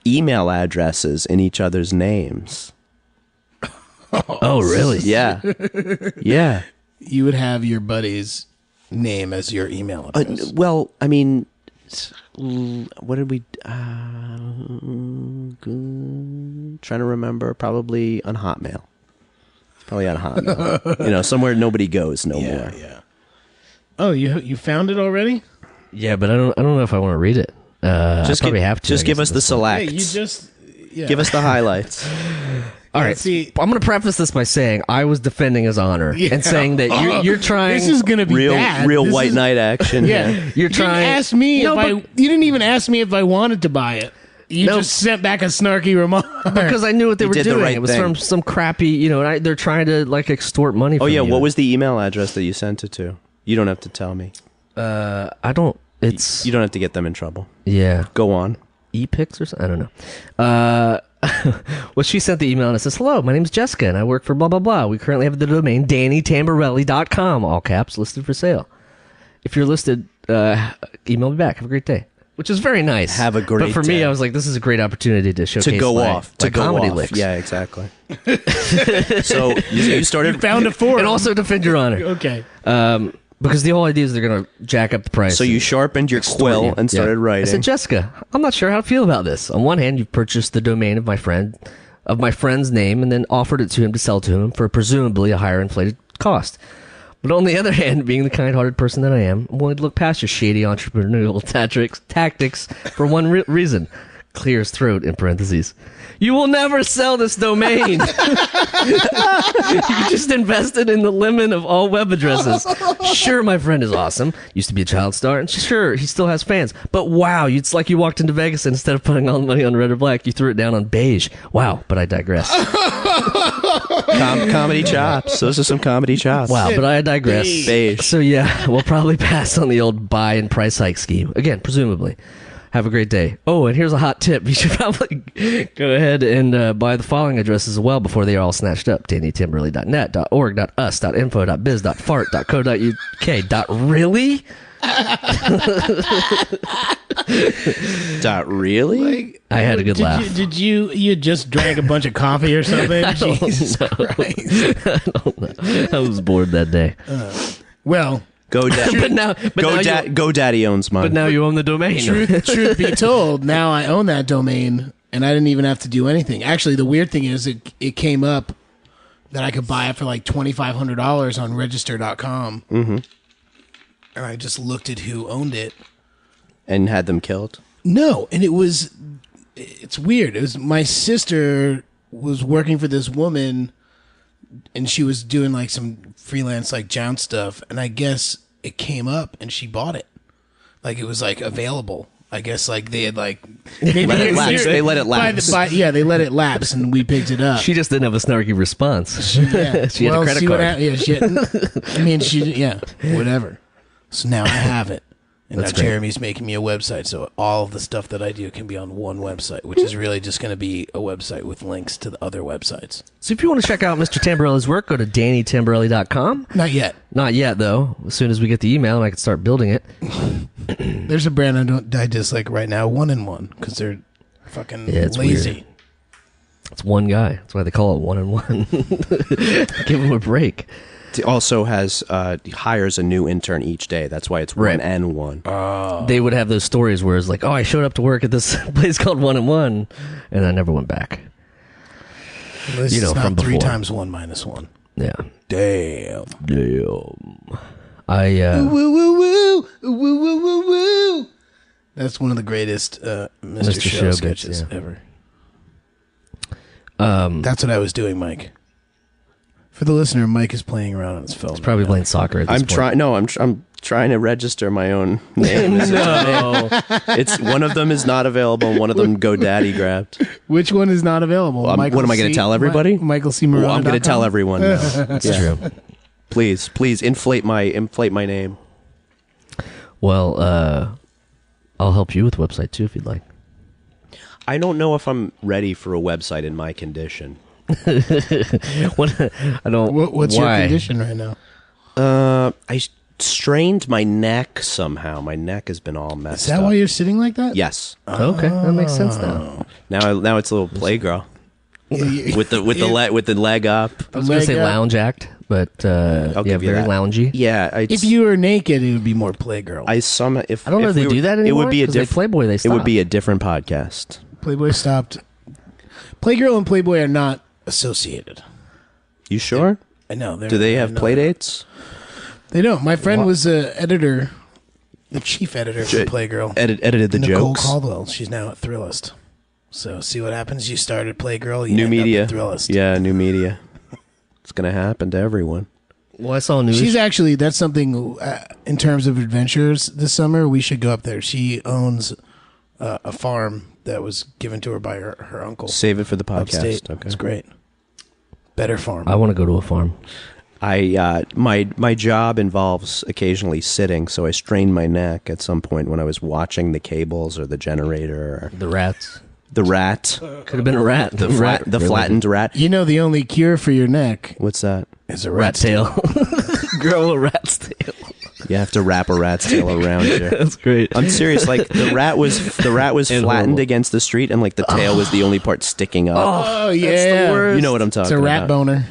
email addresses in each other's names. Oh, really? Yeah. Yeah. You would have your buddy's name as your email address. Well, I mean, what did we? Trying to remember. Probably on Hotmail. Probably on Hotmail. Somewhere nobody goes no more. Yeah. Oh, you found it already? Yeah, but I don't know if I want to read it. I probably have to. Just I give guess, us at the this point. Hey, selects. you just Give us the highlights. All right. see- I'm going to preface this by saying I was defending his honor Yeah. and saying that you're trying. This is gonna be Real bad. real This white is- knight action. Yeah, here. You're you trying- Didn't ask me No, if I. but- You didn't even ask me if I wanted to buy it. You No. just sent back a snarky remark. because I knew what they were did the doing. right It was thing. from some crappy, they're trying to like extort money. Oh from yeah. you. What was the email address that you sent it to? You don't have to tell me. I don't. It's You don't have to get them in trouble. yeah. Go on. ePix or something. I don't know. Well, she sent the email and it says, "Hello, my name's Jessica and I work for blah, blah, blah. We currently have the domain DannyTamborelli.com, all caps, listed for sale. If you're listed, email me back. Have a great day." Which is very nice. Have a great But for me, day. I was like, this is a great opportunity to showcase To go my, off. my To go comedy off. licks. Yeah, exactly. So you started. Found a forum. And also defend your honor. okay. Because the whole idea is they're going to jack up the price. So you sharpened your quill you. and started Yeah. writing. I said, "Jessica, I'm not sure how to feel about this. On one hand, you've purchased the domain of my friend's name, and then offered it to him to sell to him for presumably a higher inflated cost. But on the other hand, being the kind-hearted person that I am, I'm willing to look past your shady entrepreneurial tactics for one reason." Clear his throat in parentheses. "You will never sell this domain. You just invested in the lemon of all web addresses. Sure, my friend is awesome. Used to be a child star, and sure, he still has fans. But wow, it's like you walked into Vegas and instead of putting all the money on red or black, you threw it down on beige. Wow, but I digress." Comedy chops. Those are some comedy chops. Wow, but I digress. Beige. So yeah, we'll probably pass on the old buy and price hike scheme. Again, presumably. Have a great day. Oh, and here's a hot tip. You should probably go ahead and buy the following addresses as well before they are all snatched up. DannyTimberley.net, .org, .us, .info, .biz, .fart, .co.uk. .really? Really? Like, I had a good laugh. Did you just drank a bunch of coffee or something? Jesus Christ. I don't know. I was bored that day. Well, GoDaddy owns mine. But now you own the domain. truth be told, now I own that domain, and I didn't even have to do anything. Actually, the weird thing is it came up that I could buy it for like $2,500 on register.com. Mm-hmm. And I just looked at who owned it. And had them killed? No, and it's weird. It was my sister was working for this woman, and she was doing like some freelance like jounce stuff, and I guess it came up and she bought it. Like it was like available. I guess like they had like They let it lapse. They let it lapse. They let it lapse, and we picked it up. She just didn't have a snarky response. Yeah. She had a credit card. Whatever. So now I have it. And That's now great. Jeremy's making me a website, so all of the stuff that I do can be on one website, which is really just going to be a website with links to the other websites. So if you want to check out Mr. Tamborelli's work, go to DannyTamborelli.com. Not yet. Not yet, though. As soon as we get the email and I can start building it. There's a brand I dislike right now, 1-in-1, because they're fucking Yeah, it's lazy. weird. It's one guy. That's why they call it 1-in-1. Give him a break. It also has hires a new intern each day. That's why it's Right. 1N1. They would have those stories where it's like, oh, I showed up to work at this place called 1-in-1, and I never went back. This You know, is not from 3 before. times 1 minus 1. Yeah. Damn. Damn. I, Woo, woo, woo, woo, woo, woo, woo. That's one of the greatest Mr. Show Show bits, sketches yeah. ever. That's what I was doing, Mike. For the listener, Mike is playing around on his phone. probably playing soccer at this I'm point. trying. No, I'm trying to register my own name. No. It's one of them is not available. And one of them GoDaddy grabbed. Which one is not available? What am I going to tell everybody? Michael C. Well, I'm going to tell everyone. Now. That's Yeah. true. Please inflate my name. Well, I'll help you with the website, too, if you'd like. I don't know if I'm ready for a website in my condition. What, I don't. What's why? your condition right now? I strained my neck somehow. My neck has been all messed Is that up. why you're sitting like that? Yes. Okay, that makes sense now. Now it's a little playgirl with the leg up. I was going to say Leg up. lounge act, but yeah, give you very that. loungy. Yeah. If you were naked, it would be more Playgirl. I don't know if they do that anymore. It would be a 'cause they Playboy. They It would be a different podcast. Playboy stopped. Playgirl and Playboy are not associated. You sure? I know. Do they have play dates? They don't. My friend was a editor, the chief editor for Playgirl. Edited the Nicole jokes. Caldwell. She's now at Thrillist. So see what happens. You started Playgirl. You New end media. Up at Thrillist. Yeah, new media. It's gonna happen to everyone. Well, I saw news. She's actually, that's something in terms of adventures this summer. We should go up there. She owns a farm that was given to her by her uncle. Save it for the podcast. Upstate. Okay. It's great. Better farm. I want to go to a farm. My job involves occasionally sitting, so I strained my neck at some point when I was watching the cables or the generator or The rats. the rat, Could have been a rat. the flattened rat. You know, the only cure for your neck What's that? is a rat rat tail. Grow a rat's tail. You have to wrap a rat's tail around you. That's great. I'm serious. Like the rat was flattened horrible. against the street, and like the tail was the only part sticking up. Oh, yeah. You know what I'm talking It's a rat about. boner.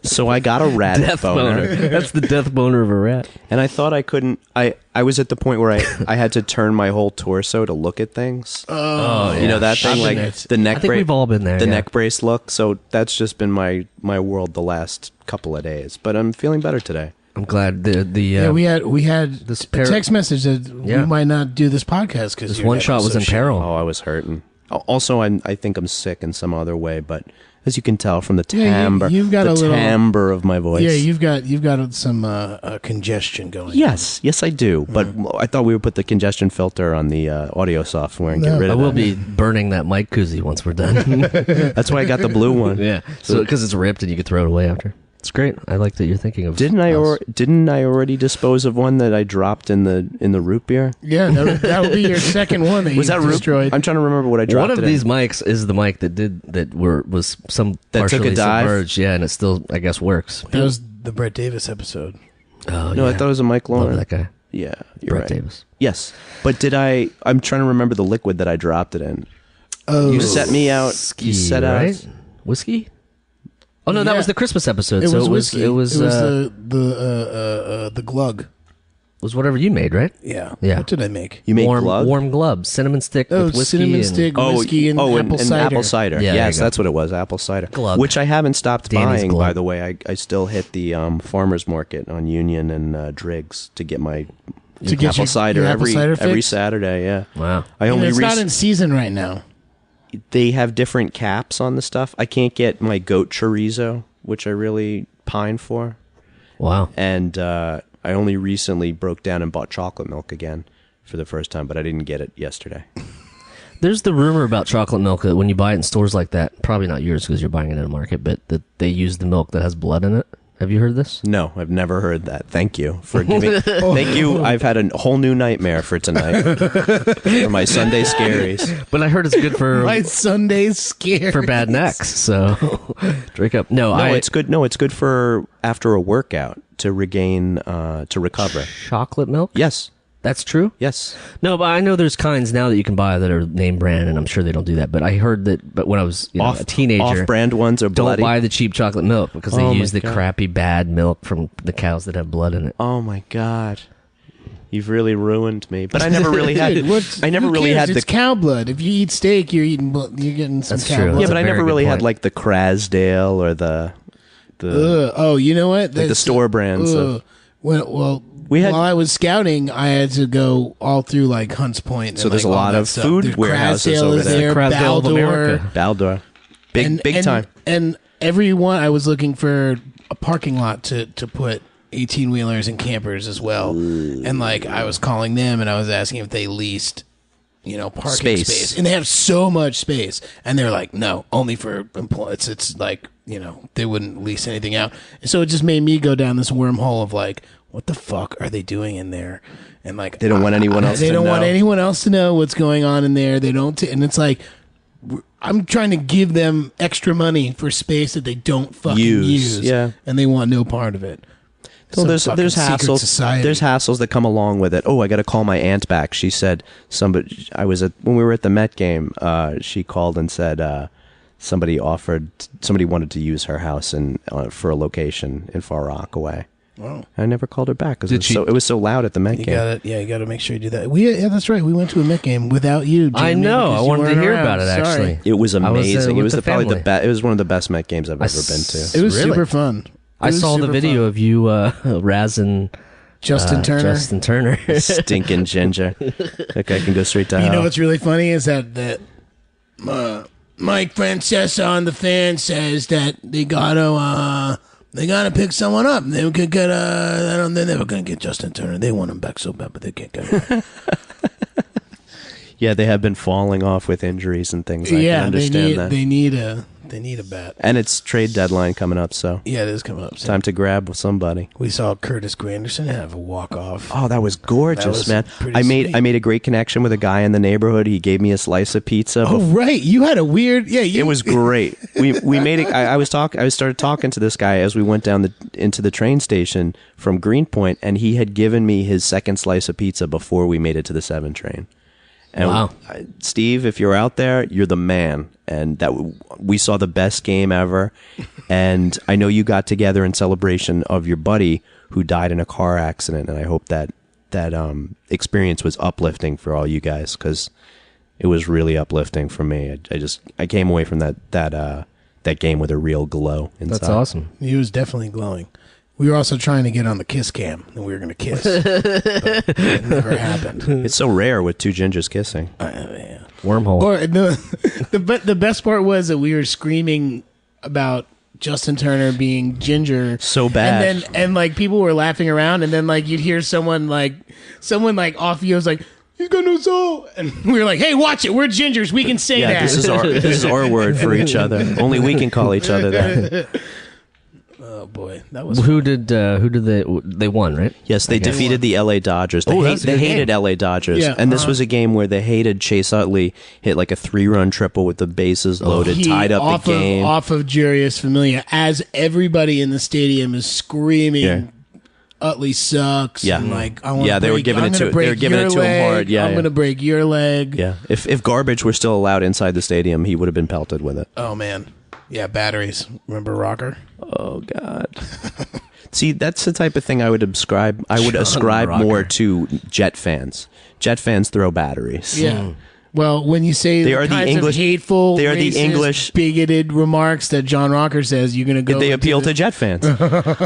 So I got a rat Death boner. That's the death boner of a rat. and I thought I couldn't. I was at the point where I had to turn my whole torso to look at things. Oh, yeah. You know that thing, like it. the neck. I think we've all been there. the yeah. neck brace look. So that's just been my world the last couple of days. But I'm feeling better today. I'm glad the Yeah, we had this a text message that Yeah. we might not do this podcast because this one shot was in peril. Oh, I was hurting. Also, I think I'm sick in some other way, but as you can tell from the Yeah, timbre, you've got the a little- timbre of my voice. Yeah, you've got some congestion going. Yes, I do. But I thought we would put the congestion filter on the audio software and get No. rid I of will that. be burning that mic koozie once we're done. That's why I got the blue one. Yeah, so because it's ripped and you could throw it away after. It's great. I like that you're thinking of. Didn't I? us. Didn't I already dispose of one that I dropped in the root beer? Yeah, that would be your second one that Was you that root? destroyed. I'm trying to remember what I dropped. One of it these in. mics is the mic that was some That took a partially dive? submerged. Yeah, and it still I guess works. That was the Brett Davis episode. Oh No, yeah. I thought it was a Mike Love Lauren. that guy, Yeah, you're Brett right. Davis. Yes, but did I? I'm trying to remember the liquid that I dropped it in. Oh, You set me out. Whiskey, You set right? out. Whiskey. Oh no, that Yeah. was the Christmas episode. It so was it was whiskey. it was the glug. was whatever you made, right? Yeah. Yeah. What did I make? You make warm glug? warm glubs, cinnamon stick Oh, with whiskey cinnamon and- stick, whiskey, and apple cider. apple cider. Yeah, there Yes, you go. that's what it was. Apple cider, Glug. which I haven't stopped Danny's buying. glug. By the way, I still hit the farmers market on Union and Driggs to get my To get apple your- cider your apple cider every fix? Saturday. Yeah, Wow. I only it's not in season right now. they have different caps on the stuff. I can't get my goat chorizo, which I really pine for, Wow. and I only recently broke down and bought chocolate milk again for the first time, but I didn't get it yesterday. There's the rumor about chocolate milk that when you buy it in stores like that, probably not yours because you're buying it in a market, but that they use the milk that has blood in it. Have you heard this? No, I've never heard that. Thank you for giving. Thank you. I've had a whole new nightmare for tonight for my Sunday scaries. But I heard it's good for My Sunday's scare for bad necks. So drink up. No, It's good. No, it's good for after a workout to regain, to recover. chocolate milk. Yes, That's true. yes. No, but I know there's kinds now that you can buy that are name brand, and I'm sure they don't do that. But I heard that. But when I was a teenager, off-brand ones are don't bloody. buy the cheap chocolate milk because they Oh my use the God. crappy bad milk from the cows that have blood in it. Oh my god, you've really ruined me. But I never really had. Dude, what's- I never who really cares? had the. It's cow blood. If you eat steak, you're getting some That's cow true. blood. Yeah, That's but a I very never good really had point. like the Crasdale or the. Oh, you know what? Like the That's- store brands of- We had- while I was scouting, I had to go all through like Hunts Point. So and, there's like, a all lot that of stuff. food There's warehouses Crasdale over is there. Crasdale of Baldor, America. Baldor, big time. And everyone, I was looking for a parking lot to put 18-wheelers and campers as well. And like I was calling them and I was asking if they leased, parking space. And they have so much space. And they're like, no, only for employees. It's like, they wouldn't lease anything out. And so it just made me go down this wormhole of like, what the fuck are they doing in there? And like They don't want anyone else They to don't want know. anyone else to know what's going on in there. They don't, and it's like I'm trying to give them extra money for space that they don't fucking use. Yeah. and they want no part of it. So Some there's fucking secret hassles. society. There's hassles that come along with it. Oh, I got to call my aunt back. She said somebody. When we were at the Met game. She called and said somebody wanted to use her house for a location in Far Rockaway. Wow. I never called her back because Did it was so loud at the Met You game. got to you got to make sure you do that. Yeah, that's right. We went to a Met game without you. I Jamie, know. because I you wanted to weren't hear around. about it. Sorry. Actually, It was I was, amazing. with It was the probably the family. best. It was one of the best Met games I've ever been to. It was Really? super fun. I saw the video of you razzing Justin Turner. Justin Turner. Stinking ginger. That guy can go straight to You hell. know what's really funny is that Mike Francesa on the Fan says that they gotta pick someone up. They could get they're never gonna get Justin Turner. They want him back so bad, but they can't get him. Yeah, they have been falling off with injuries and things. I Yeah, can they understand that. need a bat. And it's trade deadline coming up, so Yeah, it is coming up. soon. time to grab somebody. We saw Curtis Granderson have a walk off. Oh, that was gorgeous, That was man. pretty I made sweet. I made a great connection with a guy in the neighborhood. He gave me a slice of pizza. Oh, right, you had a weird. Yeah, It was great. We made it. I started talking to this guy as we went down into the train station from Greenpoint, and he had given me his second slice of pizza before we made it to the 7 train. And Wow. Steve, if you're out there, you're the man. And that we saw the best game ever. And I know you got together in celebration of your buddy who died in a car accident. And I hope that experience was uplifting for all you guys, because it was really uplifting for me. I came away from that game with a real glow inside. That's awesome. He was definitely glowing. We were also trying to get on the kiss cam, and we were going to kiss. But it never happened. It's so rare with two gingers kissing. Yeah. Wormhole. Or the best part was that we were screaming about Justin Turner being ginger So bad. and like people were laughing around, and then like you'd hear someone like off you was like, he's got no soul, and we were like, hey, watch it, we're gingers, we can say Yeah, that. this is our word for each other. Only we can call each other that. Oh boy, that was who did they won, right? Yes, they defeated the LA Dodgers. Oh, that's a They good hated game. LA Dodgers. Yeah, and this was a game where they hated Chase Utley, hit like a 3-run triple with the bases loaded, He tied up off the game. off of Jurius Familia as everybody in the stadium is screaming. Yeah. Utley sucks. Yeah. and like I want. Yeah, they were giving I'm it gonna to- they were break giving your it to him leg. hard. Yeah, I'm yeah. gonna break your leg. Yeah, if garbage were still allowed inside the stadium, he would have been pelted with it. Oh man. Yeah, batteries. Remember Rocker? Oh God. See, that's the type of thing I would ascribe. John ascribe Rocker. more to Jet fans. Jet fans throw batteries. Yeah. Well, when you say They the are the kinds English- of hateful, they are the racist, English- bigoted remarks that John Rocker says, you're gonna go. They into appeal the- to Jet fans.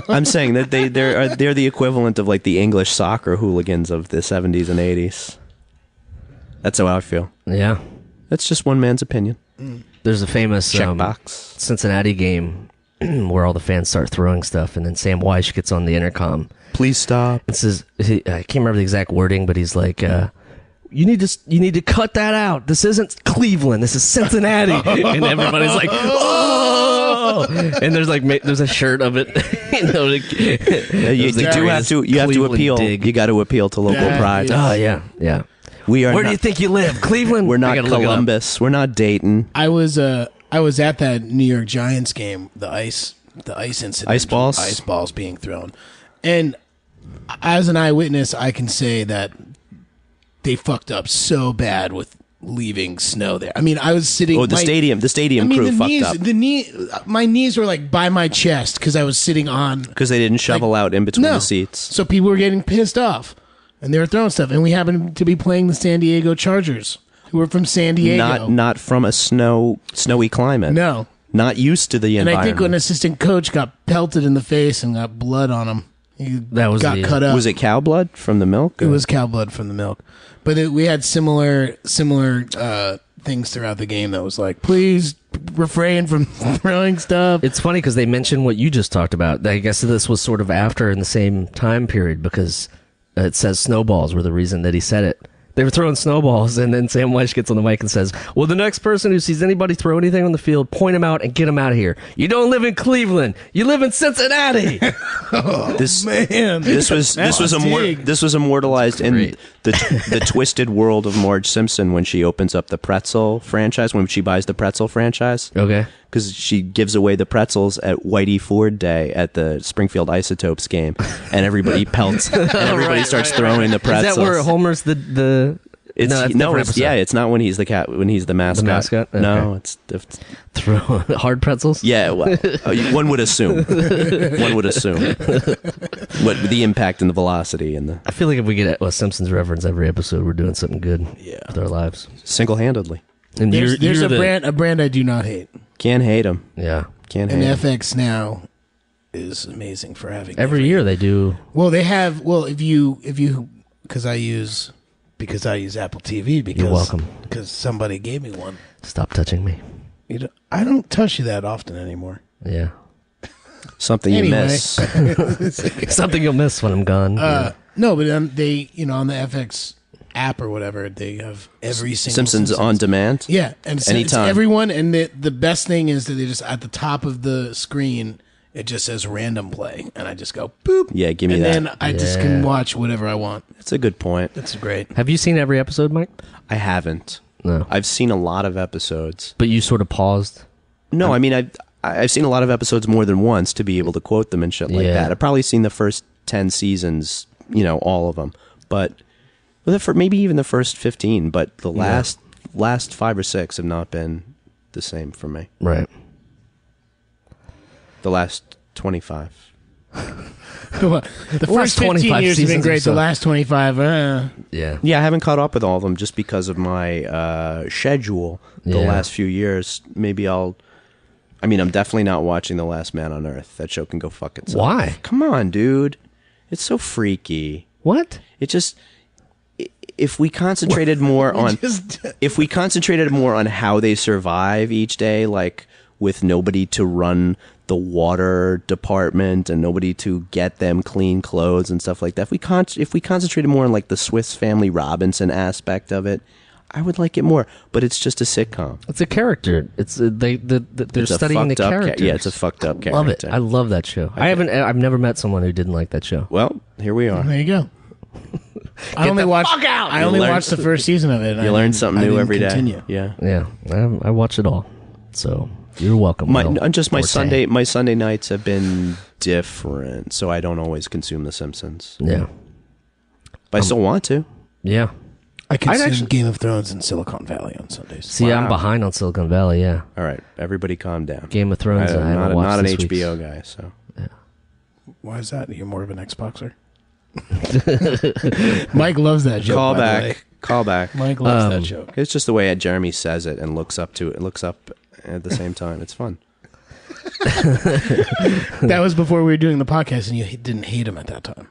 I'm saying that they're the equivalent of like the English soccer hooligans of the 70s and 80s. That's how I feel. Yeah. That's just one man's opinion. There's a famous Checkbox. Cincinnati game where all the fans start throwing stuff, and then Sam Weish gets on the intercom. Please stop. It says, I can't remember the exact wording, but he's like, you need to cut that out. This isn't Cleveland. This is Cincinnati. And everybody's like, oh! And there's a shirt of it. You do have to appeal. Dig. You got to appeal to local Yeah, pride. yeah. Oh yeah, yeah. We are. Where not, do you think you live? Cleveland. We're I not gotta look it up. Columbus. We're not Dayton. I was at that New York Giants game, the ice incident, Ice balls? ice balls being thrown, and as an eyewitness, I can say that they fucked up so bad with leaving snow there. I mean, I was sitting. Oh, the stadium I mean, crew the fucked knees, up my knees were like by my chest because I was sitting on. because they didn't shovel out in between No, the seats. so people were getting pissed off, and they were throwing stuff. And we happened to be playing the San Diego Chargers, who were from San Diego. Not from a snowy climate. No. Not used to the And environment. I think an assistant coach got pelted in the face and got blood on him. He That was got the- cut up. Was it cow blood from the milk? It was cow blood from the milk. But we had similar things throughout the game that was like, please refrain from throwing stuff. It's funny because they mentioned what you just talked about. I guess this was sort of after in the same time period because it says snowballs were the reason that he said it. They were throwing snowballs, and then Sam Weish gets on the mic and says, well, the next person who sees anybody throw anything on the field, point them out and get them out of here. You don't live in Cleveland. You live in Cincinnati. This Man, this was dig. this was immortalized in Great. the twisted world of Marge Simpson when she opens up the pretzel franchise, when she buys the pretzel franchise. Okay. Because she gives away the pretzels at Whitey Ford Day at the Springfield Isotopes game, and everybody pelts, and everybody starts throwing the pretzels. Is that where Homer's the It's that's a no, different it's, episode. yeah, it's not when he's the cat, when he's the mascot. mascot? No, Okay. it's throw hard pretzels? yeah. Well, one would assume. One would assume what the impact and the velocity and the I feel like if we get a Simpsons reference every episode, we're doing something good with our lives. single-handedly. And there's you're a brand I do not hate. Can't hate him. Yeah. Can't And hate him. FX now is amazing for having Every year they do. Well, they have. Well, if you because I use Apple TV because You're welcome. because somebody gave me one. Stop touching me. I don't touch you that often anymore. Yeah. Something you Anyway. miss. Something you'll miss when I'm gone. No, but they on the FX app or whatever they have every single Simpsons on demand. Yeah, and it's Anytime. everyone. And the best thing is that they just at the top of the screen it just says random play, and I just go boop. Yeah, give me and that. then I just can watch whatever I want. That's a good point. That's great. Have you seen every episode, Mike? I haven't. No. I've seen a lot of episodes. But you sort of paused. No, I mean I've seen a lot of episodes more than once to be able to quote them and shit like Yeah. that. I've probably seen the first 10 seasons, all of them. But maybe even the first 15, but the last 5 or 6 have not been the same for me. Right. The last 25. The last first 15 25 years have been seasons great. or so. The last 25, Yeah. Yeah, I haven't caught up with all of them just because of my schedule the Yeah. last few years. Maybe I'm definitely not watching The Last Man on Earth. That show can go fuck itself. Why? Come on, dude. It's so freaky. What? It just if we concentrated more on Just- if we concentrated more on how they survive each day, like with nobody to run the water department and nobody to get them clean clothes and stuff like that. If we concentrated more on like the Swiss Family Robinson aspect of it, I would like it more. But it's just a sitcom. It's a character. It's they're It's a studying the fucked up characters. yeah, it's a fucked up character. Love it. I love that show. I've never met someone who didn't like that show. Well, here we are. There you go. I only watched the first season of it. and You I learn didn't- something I new didn't every day. continue. Yeah. Yeah, I watch it all. So you're welcome. My Will Forte. my Sunday nights have been different, so I don't always consume The Simpsons. Yeah, But I still want to. yeah. I consume actually- Game of Thrones and Silicon Valley on Sundays. See, I'm behind on Silicon Valley. Yeah, All right, everybody, calm down. Game of Thrones. I I'm haven't not, watched not an this week's. HBO guy, so Why is that? You're more of an Xboxer. Mike loves that joke. call by the way. back, call back. Mike loves that joke. It's just the way Jeremy says it and looks up at the same time. It's fun. That was before we were doing the podcast, and you didn't hate him at that time.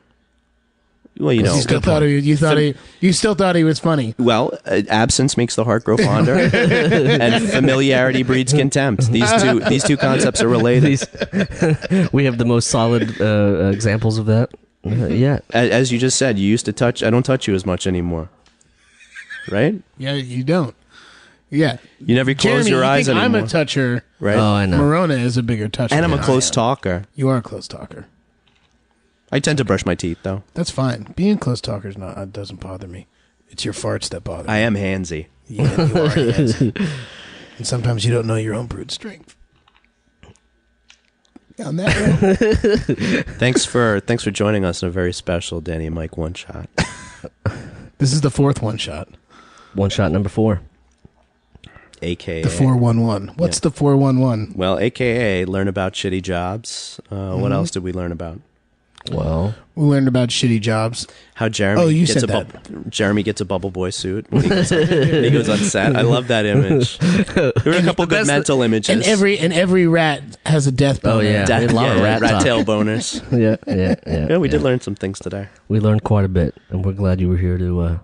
Well, you know. You still thought you still thought he was funny. Well, absence makes the heart grow fonder, and familiarity breeds contempt. These two concepts are related. We have the most solid examples of that. Yeah, As you just said, you used to touch. I don't touch you as much anymore, right? Yeah, you don't. Yeah, You never close Jeremy, your eyes think anymore. I'm a toucher. right? Oh, I know. Morona is a bigger toucher, And I'm a than I close am. talker. You are a close talker. I tend to brush my teeth, though. That's fine. Being a close talker doesn't bother me. It's your farts that bother me. I am handsy. Yeah, you are. Yes. And sometimes you don't know your own brute strength. On that note, Thanks for joining us in a very special Danny and Mike one shot. this is the fourth one shot. one shot number 4. AKA The 411. What's the 411? Well, AKA learn about shitty jobs. What else did we learn about? Well, We learned about shitty jobs. How Jeremy Oh, you gets said Jeremy gets a bubble boy suit when he goes on set. I love that image. There were a couple good mental images. And every rat has a death boner. Oh, yeah. Death- We had a lot of rat talk. tail boners. yeah. Yeah, we did learn some things today. We learned quite a bit, and we're glad you were here to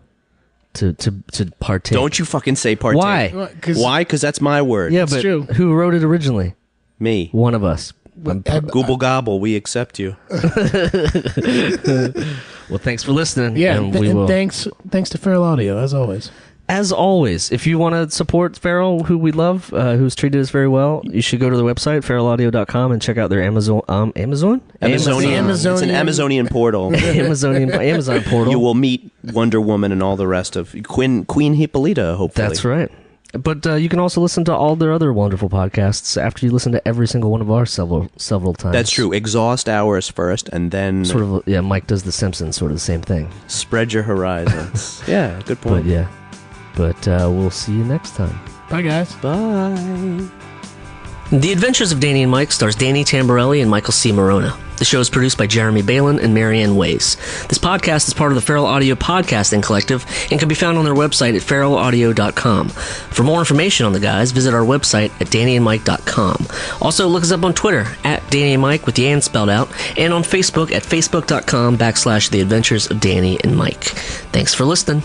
partake. Don't you fucking say partake. Why? Why? Because that's my word. Yeah, but true. who wrote it originally? Me. One of us. Google gobble. We accept you. Well, thanks for listening. Yeah, and we will. thanks to Feral Audio, as always. As always, if you want to support Feral, who we love, who's treated us very well, you should go to their website, feralaudio.com, and check out their Amazon? Amazonian. It's an Amazonian portal. Amazon portal. You will meet Wonder Woman and all the rest of Queen Hippolyta, hopefully. That's right. But you can also listen to all their other wonderful podcasts after you listen to every single one of ours several times. That's true. Exhaust ours first, and then Sort of, yeah. Mike does The Simpsons, sort of the same thing. spread your horizons. Yeah, good But point. yeah, we'll see you next time. Bye, guys. Bye. The Adventures of Danny and Mike stars Danny Tamborelli and Michael C. Morona. The show is produced by Jeremy Balin and Marianne Ways. This podcast is part of the Feral Audio Podcasting Collective and can be found on their website at feralaudio.com. For more information on the guys, visit our website at dannyandmike.com. Also, look us up on Twitter at Danny and Mike with the and spelled out, and on Facebook at facebook.com/The Adventures of Danny and Mike. Thanks for listening.